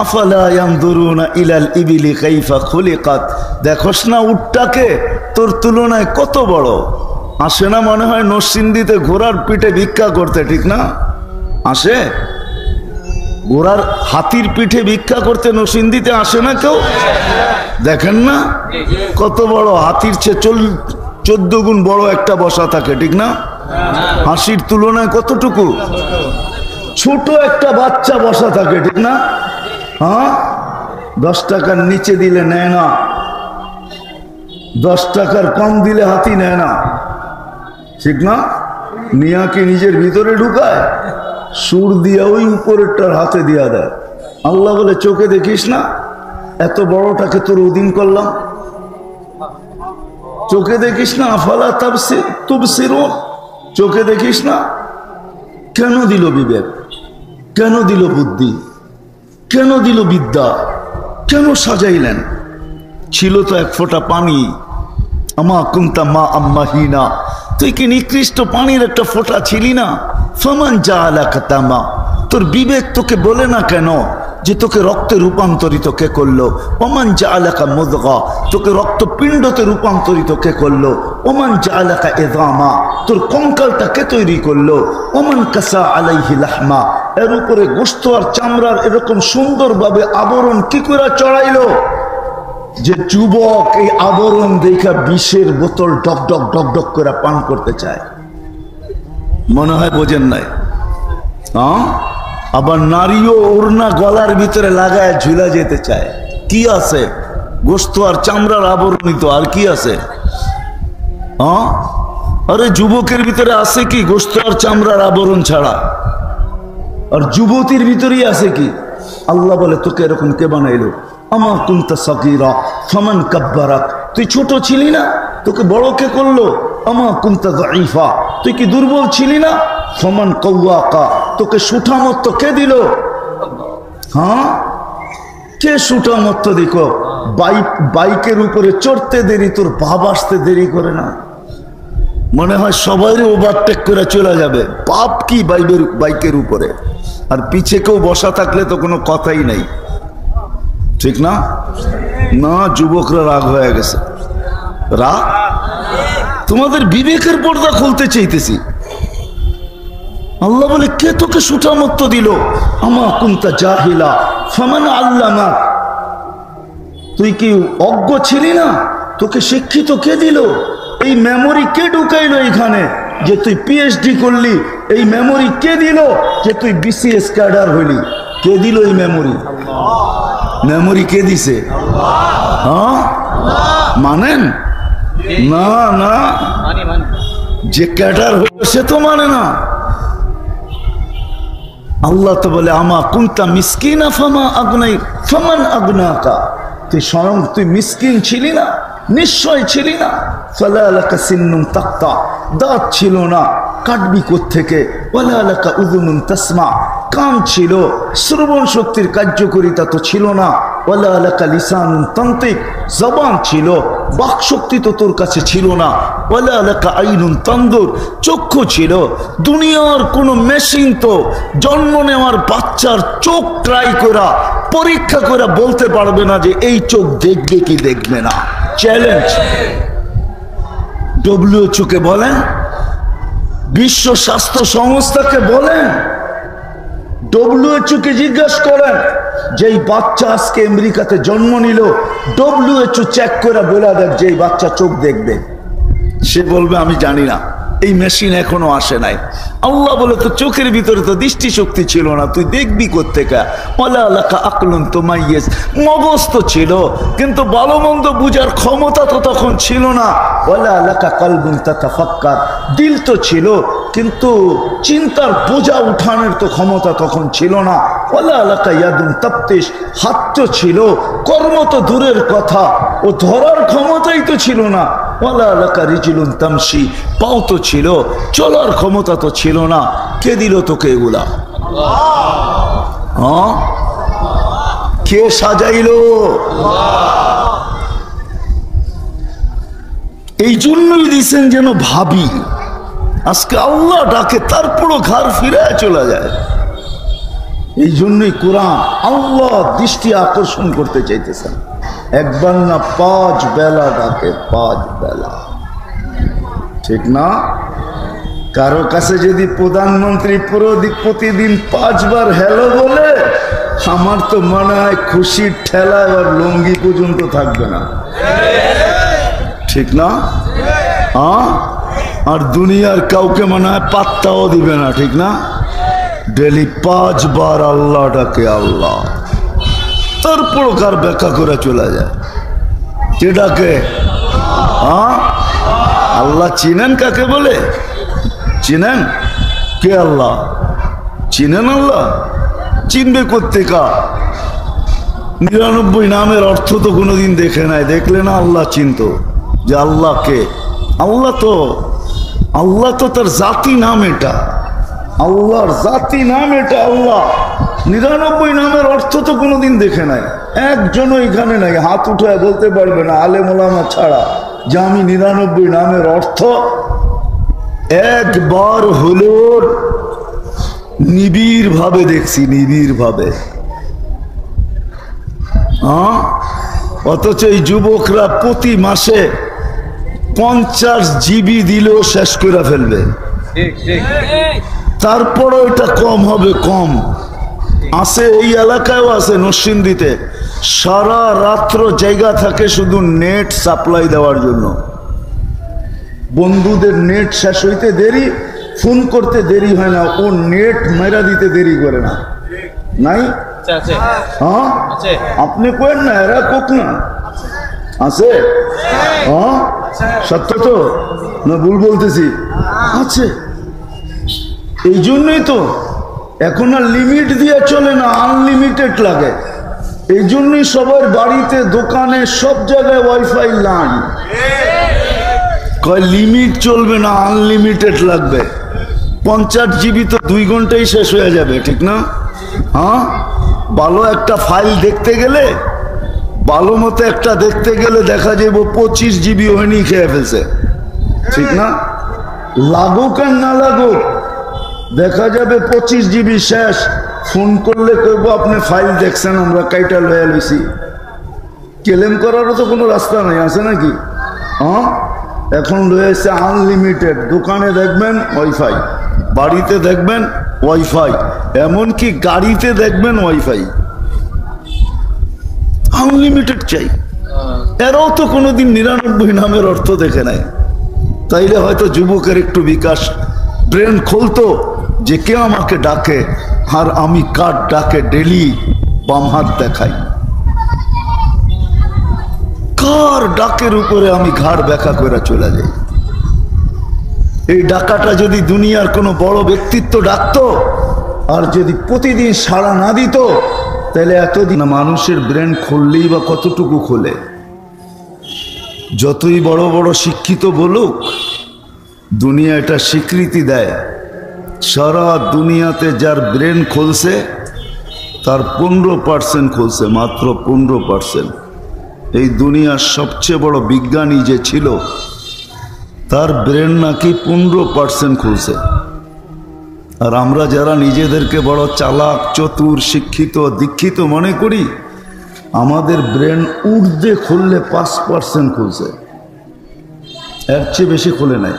A: আফালা ইয়ানজুরুনা ইলাল ইবিলি কাইফা খুলিকাত, দেখোস না উটটাকে তোর তুলনায় কত বড়। আসে না মনে হয় নরসিংদীতে ঘোড়ার পিঠে ভিক্ষা করতে, ঠিক না? আসে ঘোড়ার হাতির পিঠে ভিক্ষা করতে নরসিংদীতে আসে না কেউ? দেখেন না কত বড়, হাতির চেয়ে 14 গুণ বড় একটা বসা থাকে, ঠিক না? হাসির তুলনায় কতটুকু ছোট একটা বাচ্চা বসা থাকে, ঠিক না? হ্যাঁ, 10 টাকার নিচে দিলে নেয় না, 10 টাকার কম দিলে হাতি নেয় না, ঠিক না? নিয়াকে নিজের ভিতরে ঢুকায়, সুর দিয়া ওই উপরেরটার হাতে দিয়া দেয়। আল্লাহ বলে চোখে দেখিস না, এত বড়টাকে তোর অধীন করলাম, চোখে দেখিস না? আফালা তুবসিরুন, চোখে দেখিস না? কেন দিল বিবেক, কেন দিল বুদ্ধি, কেন দিল বিদ্যা, কেন সাজাইলেন? ছিল তো এক ফোঁটা পানি, আমা কুনতা মা আম্মাহিনা, তুই কি নিকৃষ্ট পানির একটা ফোঁটা ছিলি না? ফামান জাআলাকা তামা, তোর বিবেক তোকে বলে না কেন যে তোকে রক্তে রূপান্তরিত কে করলো? ওমান জাআলাকা মুদগা, তোকে রক্তপিণ্ডতে রূপান্তরিত কে করলো? ওমান জাআলাকা ইযামা, তোর কঙ্কালটা কে তৈরি করলো? ওমান কাসা আলাইহি লাহমা, এর উপরে গোশত আর চামড়ার এরকম সুন্দরভাবে আবরণ কি করে চড়াইলো যে যুবক এই আবরণ দেখা বিষের বোতল ডক ডক ডক ডক করে পান করতে চায়? মনে হয় বোঝেন নাই? আবার নারীও ওড়না গলার ভিতরে লাগায় ঝুলা যেতে চায়। কি আছে? গোশত আর চামড়ার আবরণিত, আর কি আছে? আরে যুবকের ভিতরে আছে কি গোশত আর চামড়ার আবরণ ছাড়া? আর যুবতীর ভিতরেই আছে কি? আল্লাহ বলে তোকে এরকম কে বানাইলো? আমা কুনতা সাগীরা ফামান কাব্বারাক, তুই ছোট ছিলি না, তোকে বড় কে করলো? আমা কুনতা যায়ীফা, তুই কি দুর্বল ছিলি না? ফামান কাওয়াকা, তোকে সুঠামত্ব কে দিল? হ্যাঁ, কে সুঠামত্ব দিল? বাইকের উপরে চড়তে দেরি, তোর বাপ আসতে দেরি করে না? মনে হয় সবাই ওভারটেক করে চলে যাবে, পাপ কি বাইকের উপরে, আর পিছে কেউ বসা থাকলে তো কোনো কথাই নাই, ঠিক না? না, যুবকরা রাগ হয়ে গেছে। রাগ? তোমাদের বিবেকের পর্দা খুলতে চাইতেছি। আল্লাহ বলে কে তোকে সুঠামত্ব দিল? আমা কুনতা জাহিলা ফামান আল্লামা, তুই কি অজ্ঞ ছিলি না, তোকে শিক্ষিত কে দিল? এই মেমোরি কে ঢুকাইলো এখানে যে তুই পিএইচডি করলি? এই মেমোরি কে দিল যে তুই বিসিএস ক্যাডার হইলি? কে দিল এই মেমোরি? মেমোরি কে দিছে? হ্যাঁ, মানেন না? না, যে ক্যাডার হইল সে তো মানে না। আল্লাহ তো বলে আমা কুনতা মিসকিনা ফামান আগনাকা, তুই স্বয়ং তুই মিসকিন ছিলি না? নিশ্চয় ছিলি না। ফালা লাকা সিন্নুন তাক্তা, দাঁত ছিল না, কাটবি কোত্থেকে? ওয়ালা লাকা উযুনুন তাসমা, কান ছিল, শ্রবণ শক্তির কার্যকারিতা তো ছিল না। ওয়ালা লাকা লিসানুন তানতিক, জবান ছিল, বাক শক্তি তো তোর কাছে ছিল না। ওয়ালা লাকা আইনুন তানদুর, চক্ষু ছিল। দুনিয়ার কোন মেশিন তো জন্ম নেওয়ার বাচ্চার চোখ ট্রাই করা, পরীক্ষা করে বলতে পারবে না যে এই চোখ দেখবে কি দেখবে না। চ্যালেঞ্জ। WHO কে বলেন, বিশ্ব স্বাস্থ্য সংস্থাকে বলেন, WHO কে জিজ্ঞাসা করেন যে এই বাচ্চা আজকে আমেরিকাতে জন্ম নিল, WHO চেক করে বলে দেখ যে এই বাচ্চা চোখ দেখবে। সে বলবে আমি জানি না, এই মেশিন এখনো আসে নাই। আল্লাহ বলে তো চোখের ভিতরে তো দৃষ্টি শক্তি ছিল না, তুই দেখবি কোত্থেকে? ওয়ালা লাকা আকলুন তুমাইয়িজ, মগজ তো ছিল কিন্তু ভালো মন্দ বুঝার ক্ষমতা তো তখন ছিল না। ওয়ালা লাকা কলবুন তাতাফাক্কার, দিল তো ছিল কিন্তু চিন্তার বোঝা উঠানোর তো ক্ষমতা তখন ছিল না। ওয়ালা লাকা ইয়াদুন তাফতিশ, হাত তো ছিল, কর্ম তো দূরের কথা, ও ধরার ক্ষমতাই তো ছিল না। ওয়ালা লাকা রিজলুন তামশি, পাও তো ছিল, চলার ক্ষমতা তো ছিল না। কে দিল তোকে এগুলা? হ্যাঁ, কে সাজাইলো? এই জন্যই দিছেন যেন ভাবি। আজকে আল্লাহ ডাকে তারপরও ঘর ফিরে চলে যায়। এই জন্যই কোরআন আল্লাহ দৃষ্টি আকর্ষণ করতে চাইতেছেন। একবার না 5 বেলা ডাকে, 5 বেলা, ঠিক না? কারো কাছে যদি প্রধানমন্ত্রী প্রতিদিন 5 বার হ্যালো বলে, আমার তো মনে হয় খুশির ঠেলায় আর লুঙ্গি পর্যন্ত থাকবে না, ঠিক না? আর দুনিয়ার কাউকে মনে হয় পাত্তাও দিবে না, ঠিক না? ডেলি 5 বার আল্লাহ ডাকে, আল্লাহ। তারপর কার ব্যাখ্যা করে চলে যায়, কে ডাকে? আল্লাহ চিনেন কাকে বলে? চিনেন? কে আল্লাহ? চিনেন আল্লাহ? চিনবে কোত্থেকা? 99 নামের অর্থ তো কোনোদিন দেখে নাই, দেখলে না আল্লাহ চিনত যে আল্লাহ কে। আল্লাহ তো তার জাতি নাম, এটা আল্লাহর জাতি নাম, এটা আল্লাহ। 99 নামের অর্থ তো কোনোদিন দেখে নাই, একজনও এখানে নাই হাত উঠায় বলতে পারবে না আলেম ওলামা ছাড়া যে আমি 99 নামের অর্থ একবার হলো নিবিড় ভাবে দেখছি, নিবিড় ভাবে। অথচ এই যুবকরা প্রতি মাসে 50 জিবি দিলেও শেষ করে ফেলবে, তারপরও এটা কম হবে, কম আছে। এই এলাকায়ও আছে, নরসিংদীতে সারা রাত্র জায়গা থাকে শুধু নেট সাপ্লাই দেওয়ার জন্য। বন্ধুদের নেট শেষ হইতে দেরি, ফোন করতে দেরি হয় না, ও নেট মেরা দিতে দেরি করে না। নাই? হ্যাঁ, আপনি কেন না, এরা কোক না আছে? হ্যাঁ, সত্য তো না ভুল বলতেছি? আছে। এই জন্যই তো এখন আর লিমিট দিয়ে চলে না, আনলিমিটেড লাগে। এই জন্যই সবার বাড়িতে, দোকানে, সব জায়গায় ওয়াইফাই লাইন। কয় লিমিট চলবে না, আনলিমিটেড লাগবে। 50 জিবি তো 2 ঘন্টায় শেষ হয়ে যাবে, ঠিক না? হ্যাঁ, ভালো একটা ফাইল দেখতে গেলে, ভালো মতো একটা দেখতে গেলে দেখা যাবে 25 জিবি হয়নি খেয়ে ফেলছে, ঠিক না? লাগুক আর না লাগুক, দেখা যাবে 25 জিবি শেষ। ফোন করলে কইব আপনি ফাইল দেখছেন, আমরা কাইটা লয়ে লইছি। ক্লেম করারও তো কোনো রাস্তা নাই, আছে নাকি? এখন রয়েছে আনলিমিটেড। দোকানে দেখবেন ওয়াইফাই, বাড়িতে দেখবেন ওয়াইফাই, এমনকি গাড়িতে দেখবেন ওয়াইফাই, আনলিমিটেড চাই। এরাও তো কোনোদিন 99 নামের অর্থ দেখে নাই। তাইলে হয়তো যুবকের একটু বিকাশ, ব্রেন খুলতো যে কে আমাকে ডাকে আর আমি কার ডাকে ডেলি বাম হাত দেখাই, কার ডাকের উপরে আমি ঘাড় ব্যাখ্যা করে চলে যাই। এই ডাকাটা যদি দুনিয়ার কোনো বড় ব্যক্তিত্ব ডাকতো আর যদি প্রতিদিন সাড়া না দিত, তাহলে এতদিন মানুষের ব্রেন খুললেই বা কতটুকু খোলে? যতই বড় বড় শিক্ষিত বলুক, দুনিয়া এটা স্বীকৃতি দেয়, সারা দুনিয়াতে যার ব্রেন খুলছে তার 15% খুলছে, মাত্র 15%। এই দুনিয়ার সবচেয়ে বড় বিজ্ঞানী যে ছিল তার ব্রেন নাকি 15% খুলছে। আর আমরা যারা নিজেদেরকে বড় চালাক, চতুর, শিক্ষিত, দীক্ষিত মনে করি, আমাদের ব্রেন ঊর্ধ্বে খুললে 5% খুলছে, এর চেয়ে বেশি খুলে নাই।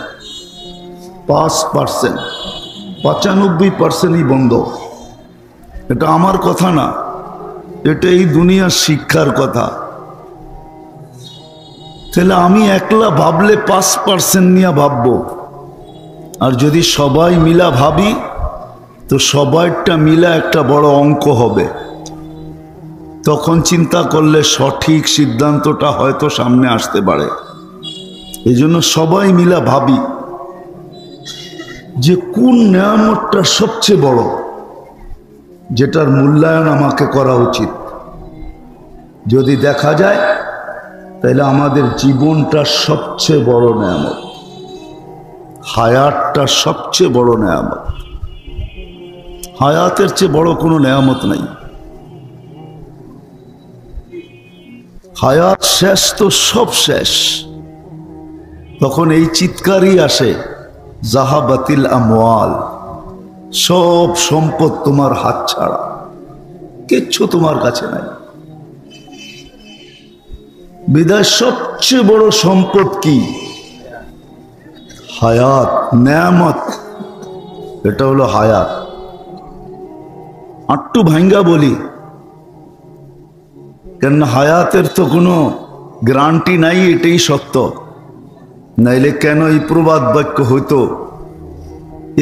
A: 5%, 95%ই বন্ধ। এটা আমার কথা না, এটা এই দুনিয়ার শিক্ষার কথা। তাহলে আমি একলা ভাবলে 5% নিয়ে ভাববো, আর যদি সবাই মিলা ভাবি তো সবাইটা মিলা একটা বড় অঙ্ক হবে। তখন চিন্তা করলে সঠিক সিদ্ধান্তটা হয়তো সামনে আসতে পারে। এই জন্য সবাই মিলা ভাবি যে কোন নেয়ামতটা সবচেয়ে বড়, যেটার মূল্যায়ন আমাকে করা উচিত। যদি দেখা যায় তাহলে আমাদের জীবনটা সবচেয়ে বড় নেয়ামত, হায়াতটা সবচেয়ে বড় নেয়ামত। হায়াতের চেয়ে বড় কোনো নেয়ামত নাই। হায়াত শেষ তো সব শেষ। তখন এই চিৎকারই আসে, জাহাবাতিল আমওয়াল, সব সম্পদ তোমার হাত ছাড়া, কিচ্ছু তোমার কাছে নাই। বিদায় সবচেয়ে বড় সম্পদ কি? হায়াত, নেয়ামত। এটা হলো হায়াত। আট্টু ভাঙ্গা বলি, কেন হায়াতের তো কোনো গ্যারান্টি নাই, এটাই সত্য। নাইলে কেন এই প্রবাদ বাক্য হইতো,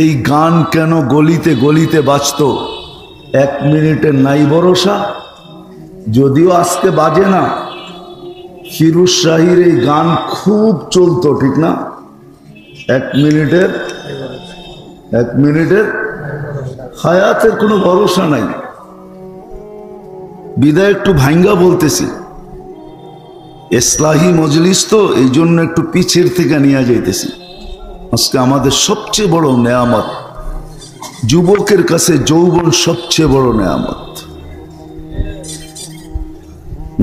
A: এই গান কেন গলিতে গলিতে বাজত? 1 মিনিটের নাই ভরসা, যদিও আজকে বাজে না। ফিরোজ শাহীর এই গান খুব চলতো, ঠিক না? 1 মিনিটের হায়াতের কোনো ভরসা নাই। বিদায় একটু ভাঙ্গা বলতেছি, ইসলাহি মজলিস তো, এই জন্য একটু পিছের থেকে নিয়ে যাইতেছি। আজকে আমাদের সবচেয়ে বড় নেয়ামত, যুবকের কাছে যৌবন সবচেয়ে বড় নেয়ামত,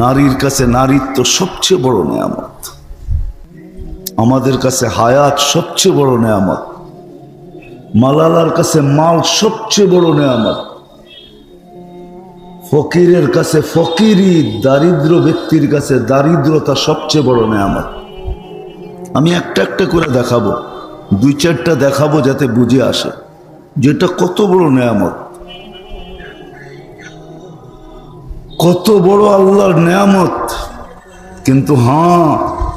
A: নারীর কাছে নারীত্ব সবচেয়ে বড় নেয়ামত, আমাদের কাছে হায়াত সবচেয়ে বড় নেয়ামত, মালালার কাছে মাল সবচেয়ে বড় নেয়ামত, ফকিরের কাছে ফকিরি, দারিদ্র ব্যক্তির কাছে দারিদ্রতা সবচেয়ে বড় নেয়ামত। আমি একটা একটা করে দেখাবো, 2-4টা দেখাবো যাতে বুঝে আসে যেটা কত বড় নেয়ামত, কত বড় আল্লাহর নেয়ামত। কিন্তু হ্যাঁ,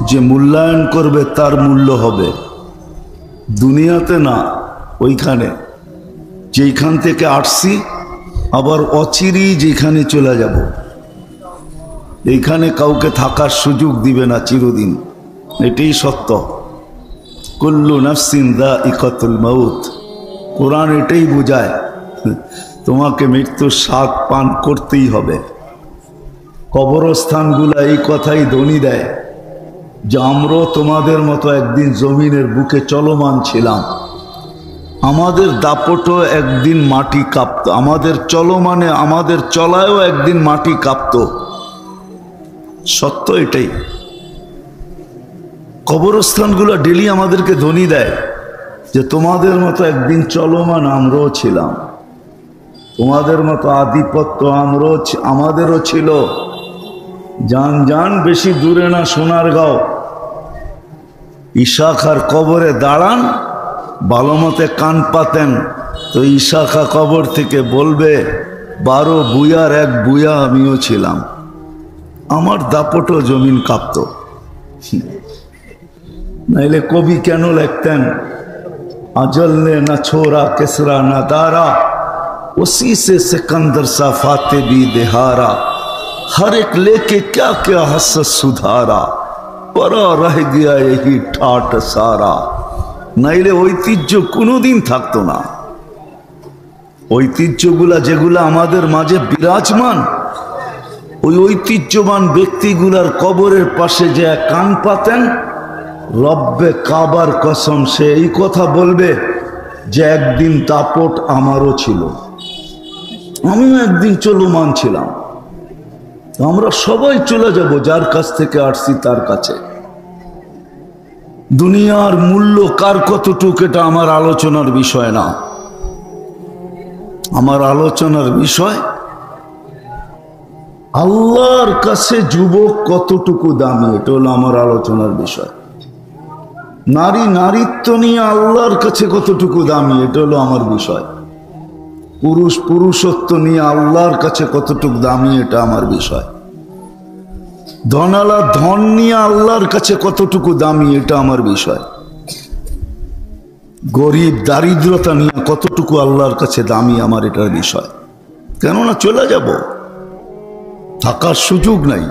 A: যে মূল্যায়ন করবে তার মূল্য হবে, দুনিয়াতে না, ওইখানে যেইখান থেকে আসছি, আবার অচিরেই যেখানে চলে যাব। এইখানে কাউকে থাকার সুযোগ দিবে না চিরদিন, এটাই সত্য। কুল্লু নাফসিন যায়িকাতুল মাউত, কোরআন এটাই বোঝায়, তোমাকে মৃত্যুর স্বাদ পান করতেই হবে। কবরস্থানগুলা এই কথাই ধ্বনি দেয় যে আমরাও তোমাদের মতো একদিন জমিনের বুকে চলমান ছিলাম, আমাদের দাপটও একদিন মাটি কাঁপত, আমাদের চলমানে, আমাদের চলায়ও একদিন মাটি কাঁপত। সত্য এটাই। কবরস্থানগুলো ডেলি আমাদেরকে ধ্বনি দেয় যে তোমাদের মতো একদিন চলমান আমরাও ছিলাম, তোমাদের মতো আধিপত্য আমাদেরও ছিল। যান যান, বেশি দূরে না, সোনারগাঁও। ইশাখার কবরে দাঁড়ান, ভালো মতে কান পাতেন তো ইশাখা কবর থেকে বলবে 12 বুয়ার এক বুয়া আমিও ছিলাম, আমার দাপটও জমিন কাঁপত। নাইলে কবি কেন লিখতেন, अजल ने न छोड़ा किसरा न दारा, उसी से सिकंदर सा फाते भी देहारा, हर एक लेके क्या क्या हसत सुधारा, परा रह गया यही ठाट सारा। নাইলে ঐতিহ্য কোনোদিন থাকতো না। ঐতিহ্যগুলা যেগুলা আমাদের মাঝে বিরাজমান, ওই ঐতিহ্যবান ব্যক্তিগুলার কবরের পাশে যে কান পাতেন, রব্বে কাবার কসম, সে এই কথা বলবে যে একদিন দাপট আমারও ছিল, আমিও একদিন চলমান ছিলাম। আমরা সবাই চলে যাব, যার কাছ থেকে আসছি তার কাছে। দুনিয়ার মূল্য কার কতটুকু, এটা আমার আলোচনার বিষয় না। আমার আলোচনার বিষয় আল্লাহর কাছে যুবক কতটুকু দামি, এটা হলো আমার আলোচনার বিষয়। নারী নারীত্ব নিয়ে আল্লাহর কাছে কতটুকু দামি, এটা হলো আমার বিষয়। পুরুষ পুরুষত্ব নিয়ে আল্লাহর কাছে কতটুকু দামি, এটা আমার বিষয়। ধনালা ধন নিয়ে আল্লাহর কাছে কতটুকু দামি, এটা আমার বিষয়। গরিব দারিদ্রতা নিয়ে কতটুকু আল্লাহর কাছে দামি, আমার এটার বিষয়। কেননা চলে যাব, থাকার সুযোগ নাই।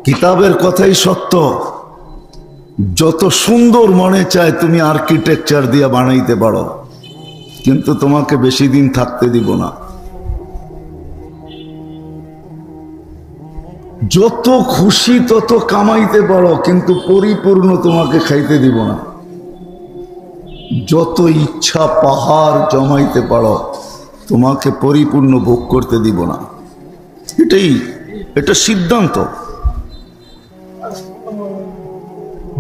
A: কিতাবের কথাই সত্য, যত সুন্দর মনে চায় তুমি আর্কিটেকচার দিয়ে বানাইতে পারো, কিন্তু তোমাকে বেশি দিন থাকতে দিব না। যত খুশি তত কামাইতে পারো, কিন্তু পরিপূর্ণ তোমাকে খাইতে দিব না। যত ইচ্ছা পাহাড় জমাইতে পারো, তোমাকে পরিপূর্ণ ভোগ করতে দিব না। এটা সিদ্ধান্ত।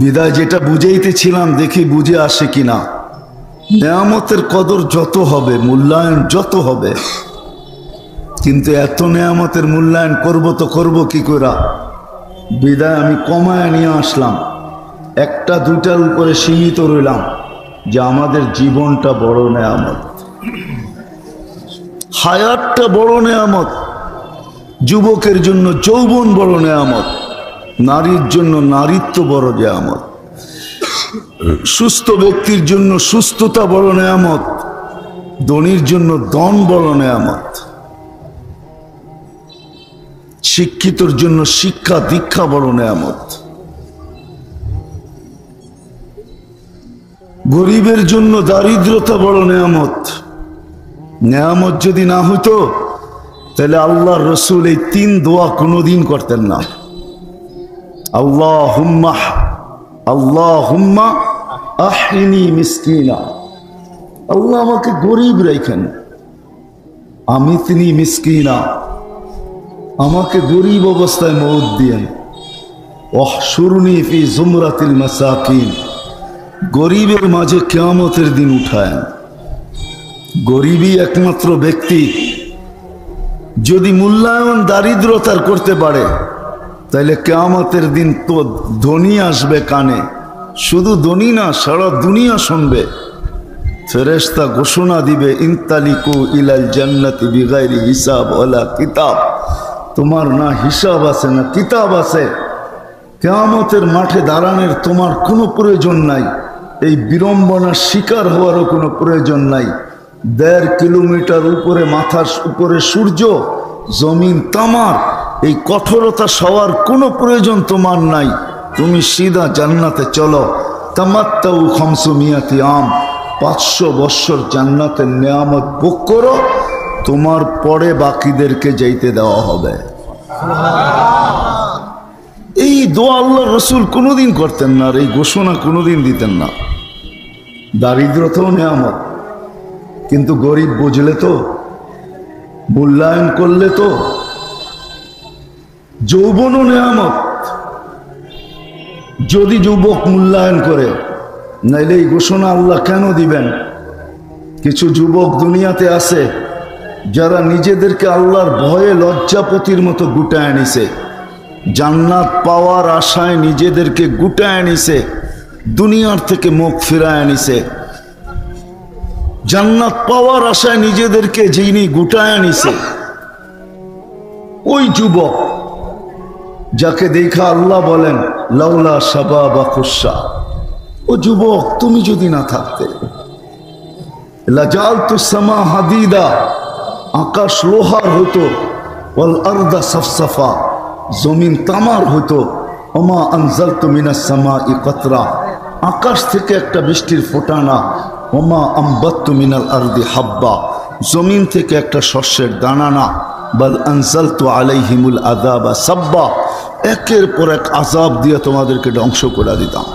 A: বিদায় যেটা বুঝাইতেছিলাম, দেখি বুঝে আসে কিনা। নেয়ামতের কদর যত হবে, মূল্যায়ন যত হবে, কিন্তু এত নেয়ামতের মূল্যায়ন করব তো করব কি করে? বিদায় আমি কমায় নিয়ে আসলাম, একটা দুইটার উপরে সীমিত রইলাম যে আমাদের জীবনটা বড় নেয়ামত, হায়াতটা বড় নেয়ামত, যুবকের জন্য যৌবন বড় নেয়ামত, নারীর জন্য নারীত্ব বড় নেয়ামত, সুস্থ ব্যক্তির জন্য সুস্থতা বড় নেয়ামত, ধনীর জন্য ধন বড় নেয়ামত, শিক্ষিতর জন্য শিক্ষা দীক্ষা বড় নেয়ামত, গরিবের জন্য দারিদ্রতা বড় নেয়ামত। নেয়ামত যদি না হতো তাহলে আল্লাহর রসুল এই 3 দোয়া কোনোদিন করতেন না। আল্লাহুম্মা আল্লাহুম্মা আহিনি মিসকিনা, আল্লাহ আমাকে গরিব রাখেন, আমিতনি মিসকিনা, আমাকে গরিব অবস্থায় মওত দিয়েন, ওয়াহশুরনি ফি জুমরাতিল মাসাকিন, গরিবের মাঝে কিয়ামতের দিন উঠায়েন। গরিবই একমাত্র ব্যক্তি যদি মূল্যায়ন দারিদ্রতার করতে পারে তাহলে কিয়ামতের দিন তো ধনী আসবে কানে, শুধু ধনী না সারা দুনিয়া শুনবে। ফেরেশতা ঘোষণা দিবে ইনতালিকু ইলাল জান্নাতি বিগাইরি হিসাব ওয়ালা কিতাব, তোমার না হিসাব আছে না কিতাব আছে, কিয়ামতের মাঠে দাঁড়ানোর তোমার কোনো প্রয়োজন নাই, এই বিড়ম্বনার শিকার হওয়ারও কোনো প্রয়োজন নাই। 1.5 কিলোমিটার উপরে মাথার উপরে সূর্য, জমিন তামার, এই কঠোরতা সওয়ার কোনো প্রয়োজন তোমার নাই, তুমি সিধা জান্নাতে চলো। তামাত্তাউ 500 আম, 500 বৎসর জান্নাতের নেয়ামত ভোগ করো, তোমার পরে বাকিদেরকে যাইতে দেওয়া হবে। এই দোয়া আল্লাহ রসুল কোনোদিন করতেন না, আর এই ঘোষণা কোনোদিন দিতেন না। দারিদ্রতাও নেয়ামত, কিন্তু গরিব বুঝলে তো, মূল্যায়ন করলে তো। যৌবনও নেয়ামত, যদি যুবক মূল্যায়ন করে, নাইলে এই ঘোষণা আল্লাহ কেন দিবেন? কিছু যুবক দুনিয়াতে আছে যারা নিজেদেরকে আল্লাহর ভয়ে লজ্জাপতির মতো গুটায় নিছে, জান্নাত পাওয়ার আশায় নিজেদেরকে গুটায় নিছে, দুনিয়ার থেকে মুখ ফিরায় নিছে। জান্নাত পাওয়ার আশায় নিজেদেরকে যিনি গুটায় নিছে, ওই যুবক যাকে দেখা আল্লাহ বলেন লাউলা শাবাবা খুশা, ও যুবক তুমি যদি না থাকতে, লাজালতু সামা হাদিদা, আকাশ লোহার হতো, ওয়াল আরদা সাফসাফা, জমিন তামার হতো, ওমা আনজালতু মিনাস সামাই কতরা, আকাশ থেকে একটা বৃষ্টির ফোঁটা না, ওমা আম্বাত্তু মিনাল আরদি হাব্বা, জমিন থেকে একটা শস্যের দানা না, বাল আনজালতু আলাইহিমুল আযাবা সাব্বা, একের পর এক আযাব দিয়ে তোমাদেরকে ধ্বংস করে দিতাম।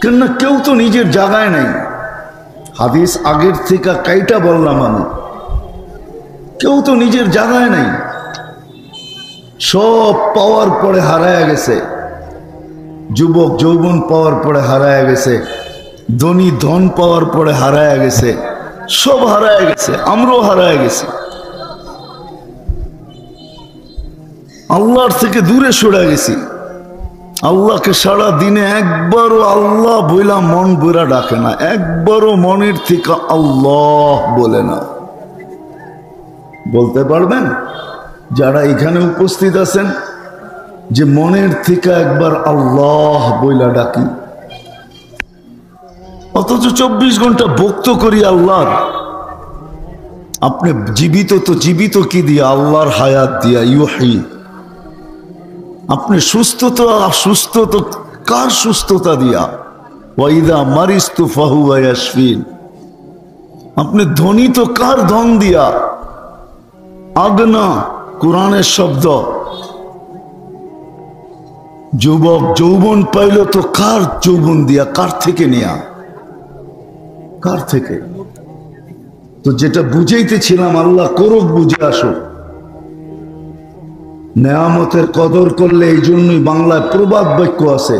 A: কেননা কেউ তো নিজের জায়গায় নাই। হাদিস আগের থেকে কাইটা বললাম আমি, কেউ তো নিজের জায়গায় নাই, সব পাওয়ার পরে হারায় গেছে। যুবক যৌবন পাওয়ার পরে হারায় গেছে, ধনী ধন পাওয়ার পরে হারায় গেছে, সব হারায় গেছে, আমরাও হারায় গেছি। আল্লাহর থেকে দূরে সরে গেছি। আল্লাহকে সারা দিনে একবারও আল্লাহ বইলা মন বইরা ডাকে না, একবারও মনের থেকে আল্লাহ বলে না। বলতে পারবেন যারা এখানে উপস্থিত আছেন যে মনের থেকে একবার আল্লাহ বইলা ডাকি? অথচ 24 ঘন্টা ভক্ত করি আল্লাহর। আপনি জীবিত তো জীবিত কি দিয়া? আল্লাহর হায়াত দিয়া, ইউহি। আপনি সুস্থ তো সুস্থ তো কার সুস্থতা দিয়া? ওয়াইদা মারিস্তু ফাহুয়া ইয়াশফিন। আপনি ধনী তো কার ধন দিয়া? আগনা, কোরআনের শব্দ। যুবক যৌবন পাইল তো কার যৌবন দিয়া? কার থেকে নিয়া? কার থেকে? তো যেটা বুঝাইতেছিলাম, আল্লাহ করুক, বুঝে আসুক। নেয়ামতের কদর করলে, এই জন্যই বাংলায় প্রবাদ বাক্য আছে,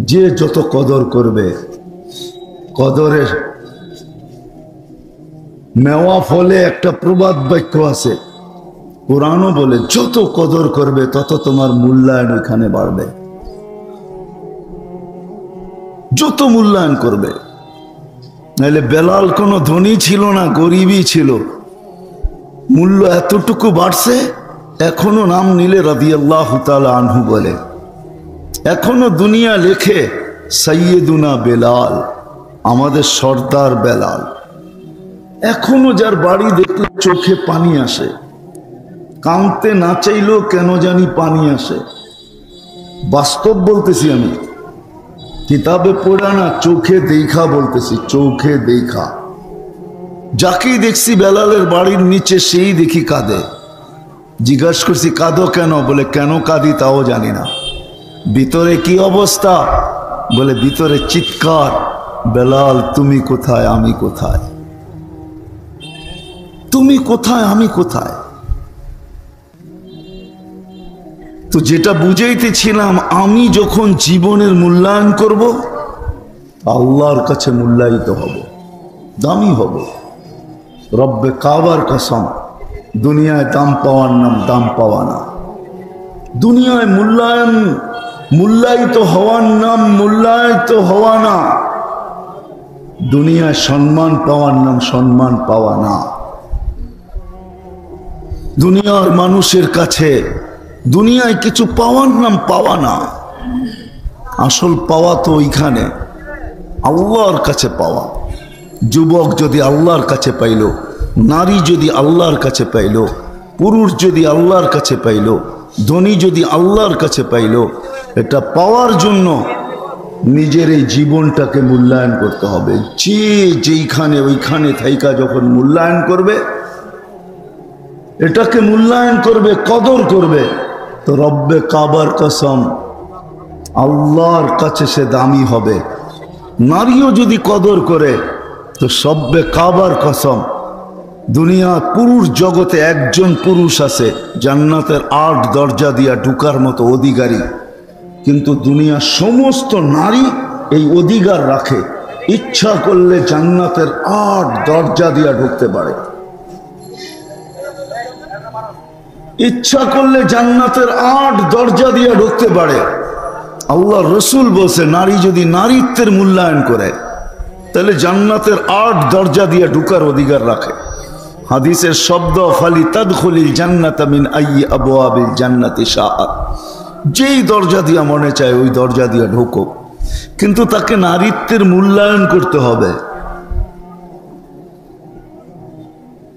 A: যে যত কদর করবে, কদরের মেওয়া ফলে একটা প্রবাদ বাক্য আছে, কোরআনও বলে যত কদর করবে তত তোমার মূল্যায়ন ওইখানে বাড়বে। যত মূল্যায়ন করবে, নাহলে বেলাল কোনো ধনী ছিল না, গরিবই ছিল, মূল্য এতটুকু বাড়ছে। এখনো নাম নিলে রাদিয়াল্লাহু তাআলা আনহু বলে, এখনো দুনিয়া লেখে সাইয়েদুনা বেলাল, আমাদের সর্দার বেলাল। এখনো যার বাড়ি দেখলে চোখে পানি আসে, কাঁদতে না চাইলেও কেন জানি পানি আসে। বাস্তব বলতেছি আমি, কিতাবে পড়া না, চোখে দেখা বলতেছি, চোখে দেখা। যাকেই দেখছি বেলালের বাড়ির নিচে সেই দেখি কাঁদে। জিজ্ঞাসা করছি কাঁদো কেন? বলে কেন কাঁদি তাও জানি না। ভিতরে কি অবস্থা? বলে ভিতরে চিৎকার, বেলাল তুমি কোথায়, আমি কোথায়, তুমি কোথায়, আমি কোথায়। তো যেটা বুঝাইতেছিলাম, আমি যখন জীবনের মূল্যায়ন করব, আল্লাহর কাছে মূল্যায়িত হব, দামি হব। রব্বে কাবার কসম, দুনিয়ায় দাম পাওয়ার নাম দাম পাওয়া না। দুনিয়ায় মূল্যায়িত হওয়ার নাম মূল্যায়িত হওয়া না। দুনিয়ায় সম্মান পাওয়ার নাম সম্মান পাওয়া না। দুনিয়ার মানুষের কাছে দুনিয়ায় কিছু পাওয়ার নাম পাওয়া না। আসল পাওয়া তো ওইখানে, আল্লাহর কাছে পাওয়া। যুবক যদি আল্লাহর কাছে পাইল, নারী যদি আল্লাহর কাছে পাইল, পুরুষ যদি আল্লাহর কাছে পাইল, ধনী যদি আল্লাহর কাছে পাইল, এটা পাওয়ার জন্য নিজের এই জীবনটাকে মূল্যায়ন করতে হবে। যে যেইখানে ওইখানে থাইকা যখন মূল্যায়ন করবে, এটাকে মূল্যায়ন করবে, কদর করবে, তো রব্বে কাবার কসম, আল্লাহর কাছে সে দামি হবে। নারীও যদি কদর করে, তো সব্বে কাবার কসম, দুনিয়া পুরুষ জগতে একজন পুরুষ আছে জান্নাতের ৮ দরজা দিয়া ঢুকার মতো অধিকারী, কিন্তু দুনিয়ার সমস্ত নারী এই অধিকার রাখে, ইচ্ছা করলে জান্নাতের ৮ দরজা দিয়া ঢুকতে পারে। ইচ্ছা করলে জান্নাতের ৮ দরজা দিয়ে ঢুকতে পারে। আল্লাহ রসুল বলছে, নারী যদি নারীত্বের মূল্যায়ন করে, তাহলে জান্নাতের ৮ দরজা দিয়ে ঢুকার অধিকার রাখে। হাদিসের শব্দ, ফালি তাদখুলিল জান্নাতা মিন আইয়ি আবওয়াবিল জান্নাতি শাআত, যেই দরজা দিয়া মনে চায় ওই দরজা দিয়ে ঢোকো, কিন্তু তাকে নারীত্বের মূল্যায়ন করতে হবে।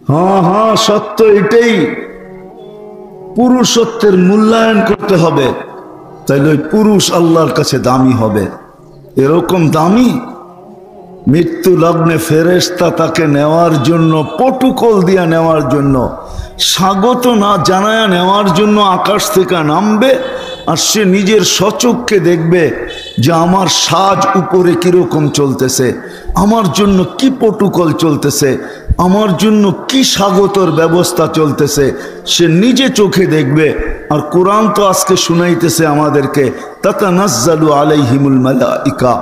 A: হ্যাঁ, সত্য এটাই, পুরুষত্বের মূল্যায়ন করতে হবে, তাইলে ওই পুরুষ আল্লাহর কাছে দামি হবে। এরকম দামি, মৃত্যু লগ্নে ফেরেশতা তাকে নেওয়ার জন্য, প্রটোকল দিয়া নেওয়ার জন্য, স্বাগত না জানায়া নেওয়ার জন্য আকাশ থেকে নামবে, আর সে নিজের সচক্ষে দেখবে যে আমার সাজ উপরে কিরকম চলতেছে, আমার জন্য কি প্রটোকল চলতেছে, আমার জন্য কি স্বাগতর ব্যবস্থা চলতেছে, সে নিজে চোখে দেখবে। আর কোরআন তো আজকে শুনাইতেছে আমাদেরকে, তাতানাজ্জালু আলাইহিমুল মালাইকা,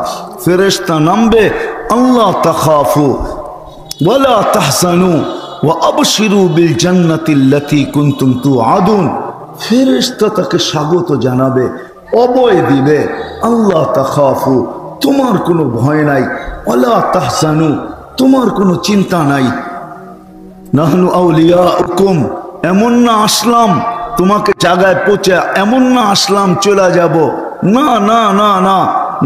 A: ফেরেশতা নামবে, আল্লাহ তাখাফু ওয়ালা তাহজানু ওয়া আবশিরু বিল জান্নাতিল্লাতী কুনতুম তুআদুন। ফেরেশতা তাকে স্বাগত জানাবে, অভয় দিবে, আল্লাহ তাখাফু, তোমার কোনো ভয় নাই, ওয়ালা তাহজানু, তোমার কোনো চিন্তা নাই, নাহনু আউলিয়াউকুম, এমন না আসলাম তোমাকে জায়গায় পৌঁছে, এমন না আসলাম চলে যাব, না না না না,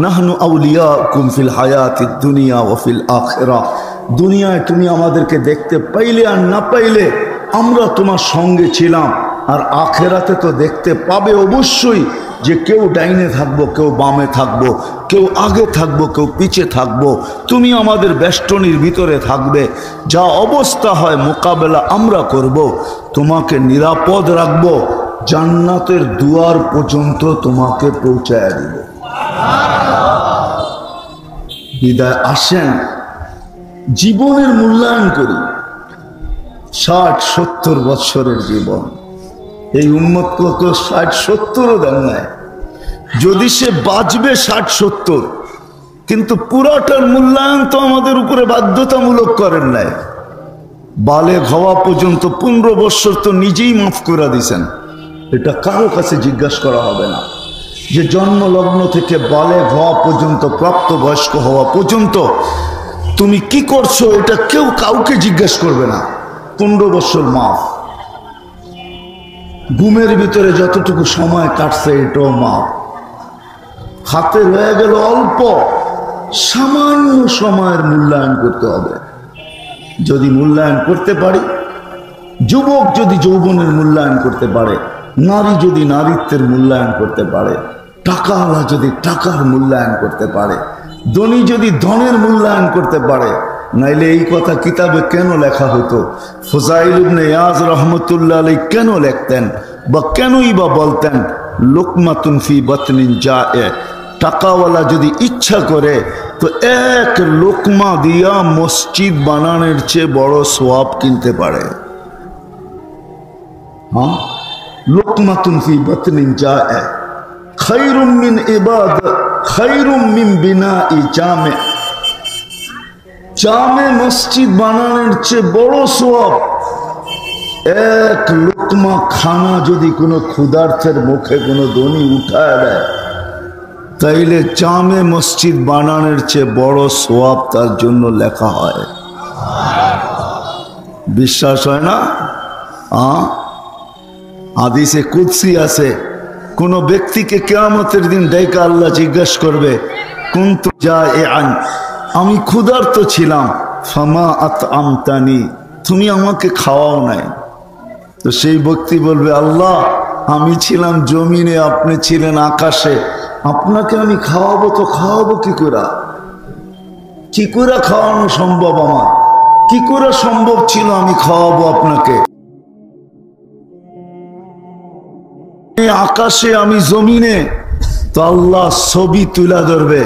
A: নাহনু আউলিয়াউকুম ফিল হায়াতিদ দুনিয়া ওয়া ফিল আখিরাহ, দুনিয়ায় তুমি আমাদেরকে দেখতে পাইলে আর না পাইলে আমরা তোমার সঙ্গে ছিলাম, আর আখেরাতে তো দেখতে পাবে অবশ্যই, যে কেউ ডাইনে থাকবো, কেউ বামে থাকবো, কেউ আগে থাকবো, কেউ পিছে থাকবো, তুমি আমাদের বেষ্টনীর ভিতরে থাকবে, যা অবস্থা হয় মোকাবেলা আমরা করব, তোমাকে নিরাপদ রাখবো, জান্নাতের দুয়ার পর্যন্ত তোমাকে পৌঁছায় দিব। বিদায় আসেন, জীবনের মূল্যায়ন করি। 60-70 বছরের জীবন, এই উম্মত কত 60-70ও দেন নাই। যদি সে বাঁচবে 60-70, কিন্তু পুরাটার মূল্যায়ন তো আমাদের উপরে বাধ্যতামূলক করেন নাই। বালেগ হওয়া পর্যন্ত 15 বছর তো নিজেই মাফ করে দিয়েছেন, এটা কারো কাছে জিজ্ঞাসা করা হবে না। যে জন্মলগ্ন থেকে বালেগ হওয়া পর্যন্ত, প্রাপ্তবয়স্ক হওয়া পর্যন্ত তুমি কি করছো, এটা কেউ কাউকে জিজ্ঞাসা করবে না। 15 বছর মাফ। ঘুমের ভিতরে যতটুকু সময় কাটছে এটাও মাফ। হাতে রয়ে গেল অল্প, সামান্য সময়ের মূল্যায়ন করতে হবে। যদি মূল্যায়ন করতে পারি, যুবক যদি যৌবনের মূল্যায়ন করতে পারে, নারী যদি নারীত্বের মূল্যায়ন করতে পারে, টাকাওয়ালা যদি টাকার মূল্যায়ন করতে পারে, ধনী যদি ধনের মূল্যায়ন করতে পারে, নাইলে এই কথা কিতাবে কেন লেখা হতো? ফুজাইল ইবনে ইয়াজ রহমতুল্লাহ আলাইহি কেন লিখতেন বা কেনই বা বলতেন লুকমাতুন ফি বাতনিন জায়ে? টাকাওয়ালা যদি ইচ্ছা করে তো এক লোকমা দিয়া মসজিদ বানানোর চেয়ে বড় সওয়াব কিনতে পারে। হ্যাঁ, লুকমাতুন ফি বাতনিন জায়ে খায়রুম মিন ইবাদা খায়রুম মিন বিনাই জামে। জামে মসজিদ বানানোর চেয়ে বড় সওয়াব এক লোকমা খানা যদি কোনো ক্ষুধার্তের মুখে কোনো ধনী উঠায় দেয়, তাইলে জামে মসজিদ বানানোর চেয়ে বড় সওয়াব তার জন্য লেখা হয়। বিশ্বাস হয় না? হাদিসে কুদসি আছে, কোন ব্যক্তিকে কিয়ামতের দিন ডাইকা আল্লাহ জিজ্ঞাসা করবে, কুনতু জাইআন, আমি ক্ষুধার্ত ছিলাম, ফামা আতআমতানি, তুমি আমাকে খাওয়াও নাই। তো সেই ব্যক্তি বলবে, আল্লাহ আমি ছিলাম জমিনে, আপনি ছিলেন আকাশে, আপনাকে আমি খাওয়াবো তো খাওয়াবো কি করে? কি করে খাওয়ানো সম্ভব? আমার কি করে সম্ভব ছিল আমি খাওয়াবো আপনাকে? আকাশে আমি জমিনে। তো আল্লাহ ছবি তুলে ধরবে,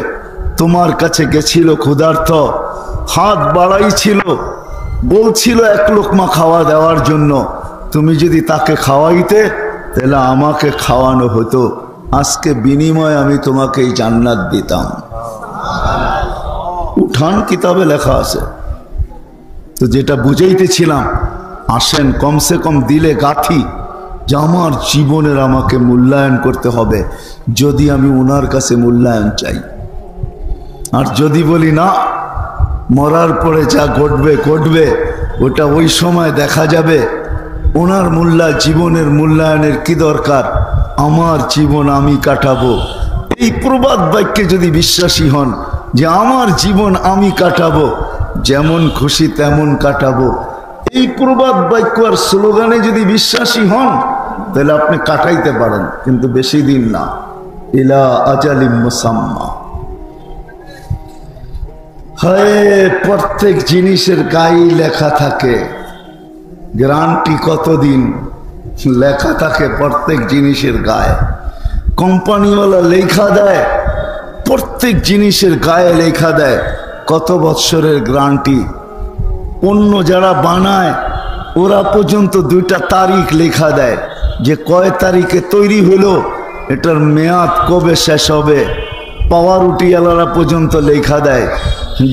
A: তোমার কাছে গেছিল ক্ষুধার্ত, হাত বাড়াইছিল, বলছিল এক লোকমা খাওয়া দেওয়ার জন্য, তুমি যদি তাকে খাওয়াইতে তাহলে আমাকে খাওয়ানো হতো, আজকে বিনিময়ে আমি তোমাকে এই জান্নাত দিতাম। উঠান কিতাবে লেখা আছে। তো যেটা বুঝাইতেছিলাম, আসেন কমসে কম দিলে গাথি যে আমার জীবনের আমাকে মূল্যায়ন করতে হবে, যদি আমি ওনার কাছে মূল্যায়ন চাই। আর যদি বলি না, মরার পরে যা ঘটবে ঘটবে, ওটা ওই সময় দেখা যাবে, ওনার জীবনের মূল্যায়নের কি দরকার, আমার জীবন আমি কাটাবো। এই প্রবাদ বাক্যে যদি বিশ্বাসী হন যে আমার জীবন আমি কাটাবো, যেমন খুশি তেমন কাটাবো, এই প্রবাদ বাক্য আর স্লোগানে যদি বিশ্বাসী হন, তাহলে আপনি কাটাইতে পারেন, কিন্তু বেশি দিন না। ইলা আজালিম মুসাম্মা। হায়, প্রত্যেক জিনিসের গায়ে লেখা থাকে, গ্যারান্টি কতদিন লেখা থাকে প্রত্যেক জিনিসের গায়ে। কোম্পানিওয়ালা লেখা দেয়, প্রত্যেক জিনিসের গায়ে লেখা দেয় কত বৎসরের গ্যারান্টি। পণ্য যারা বানায় ওরা পর্যন্ত 2টা তারিখ লেখা দেয়, যে কয় তারিখে তৈরি হলো, এটার মেয়াদ কবে শেষ হবে। পাওয়ারুটিওয়ালারা পর্যন্ত লেখা দেয়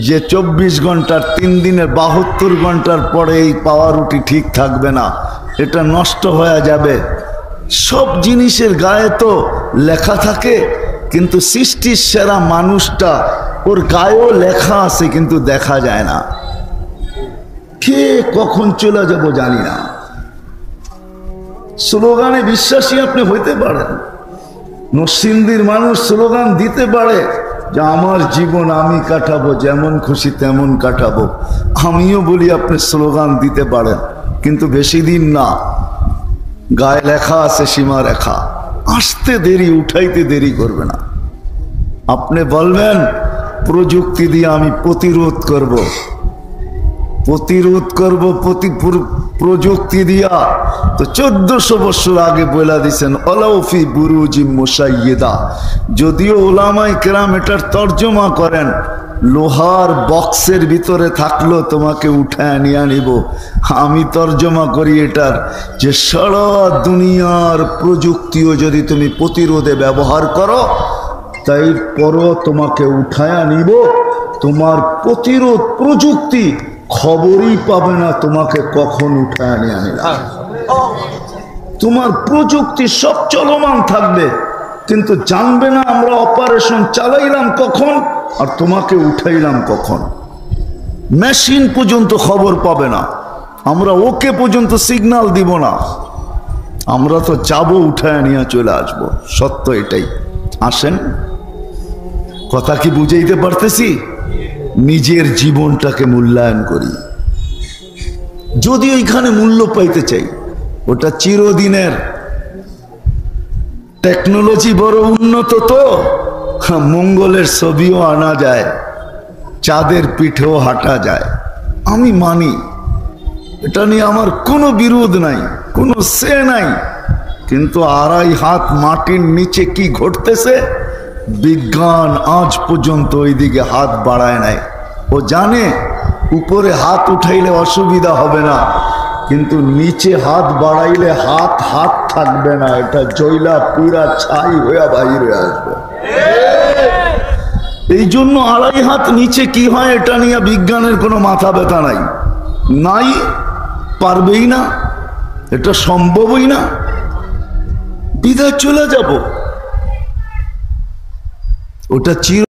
A: যে 24 ঘন্টার 3 দিনের 72 ঘন্টার পরে এই পাওয়ারুটি ঠিক থাকবে না, এটা নষ্ট হয়ে যাবে। সব জিনিসের গায়ে তো লেখা থাকে, কিন্তু সৃষ্টির সেরা মানুষটা, ওর গায়েও লেখা আছে কিন্তু দেখা যায় না। কে কখন চলে যাব জানি না। স্লোগানে বিশ্বাসী আপনি হইতে পারেন, নরসিংদীর মানুষ স্লোগান দিতে পারে যে আমার জীবন আমি কাটাবো, যেমন খুশি তেমন কাটাবো। আমিও বলি আপনি স্লোগান দিতে পারেন, কিন্তু বেশি দিন না। গায়ে লেখা আছে সীমা রেখা, আসতে দেরি, উঠাইতে দেরি করবে না। আপনি বলবেন প্রযুক্তি দিয়ে আমি প্রতিরোধ করব প্রযুক্তি দিয়া, তো 1400 বছর আগে বলে দিছেন অলৌফি বুরুজি মুশাইয়্যিদা। যদিও ওলামায়ে কেরাম এটার তর্জমা করেন লোহার বক্সের ভিতরে থাকলো তোমাকে উঠায় নিয়ে নিব, আমি তর্জমা করি এটার যে সারা দুনিয়ার প্রযুক্তিও যদি তুমি প্রতিরোধে ব্যবহার করো, তাই পরও তোমাকে উঠায় নিব। তোমার প্রতিরোধ প্রযুক্তি খবরই পাবে না তোমাকে কখন উঠায় নিয়ে আনলাম। তোমার প্রযুক্তি সব চলমান থাকবে, কিন্তু জানবে না আমরা অপারেশন চালাইলাম কখন আর তোমাকে উঠাইলাম কখন। মেশিন পর্যন্ত খবর পাবে না, আমরা ওকে পর্যন্ত সিগন্যাল দিব না। আমরা তো যাবো, উঠায় নিয়ে চলে আসবো। সত্য এটাই। আসেন, কথা কি বুঝাইতে পারতেছি? নিজের জীবনটাকে মূল্যায়ন করি। যদি ওইখানে মূল্য পাইতে চাই, ওটা চিরদিনের। টেকনোলজি বড় উন্নত, তো মঙ্গলের ছবিও আনা যায়, চাঁদের পিঠেও হাঁটা যায়। আমি মানি, এটা নিয়ে আমার কোনো বিরোধ নাই, কোনো সে নাই। কিন্তু 2.5 হাত মাটির নিচে কি ঘটতেছে, বিজ্ঞান আজ পর্যন্ত ওইদিকে হাত বাড়ায় নাই। ও জানে উপরে হাত উঠাইলে অসুবিধা হবে না, কিন্তু নিচে হাত বাড়াইলে হাত হাত থাকবে না, এটা জয়লা পুরা ছাই হইয়া বাইরে আসবে। এই জন্য 2.5 হাত নিচে কি হয় এটা নিয়ে বিজ্ঞানের কোনো মাথা ব্যথা নাই, নাই, পারবেই না, এটা সম্ভবই না। বিদায় চলে যাব, ওটা চির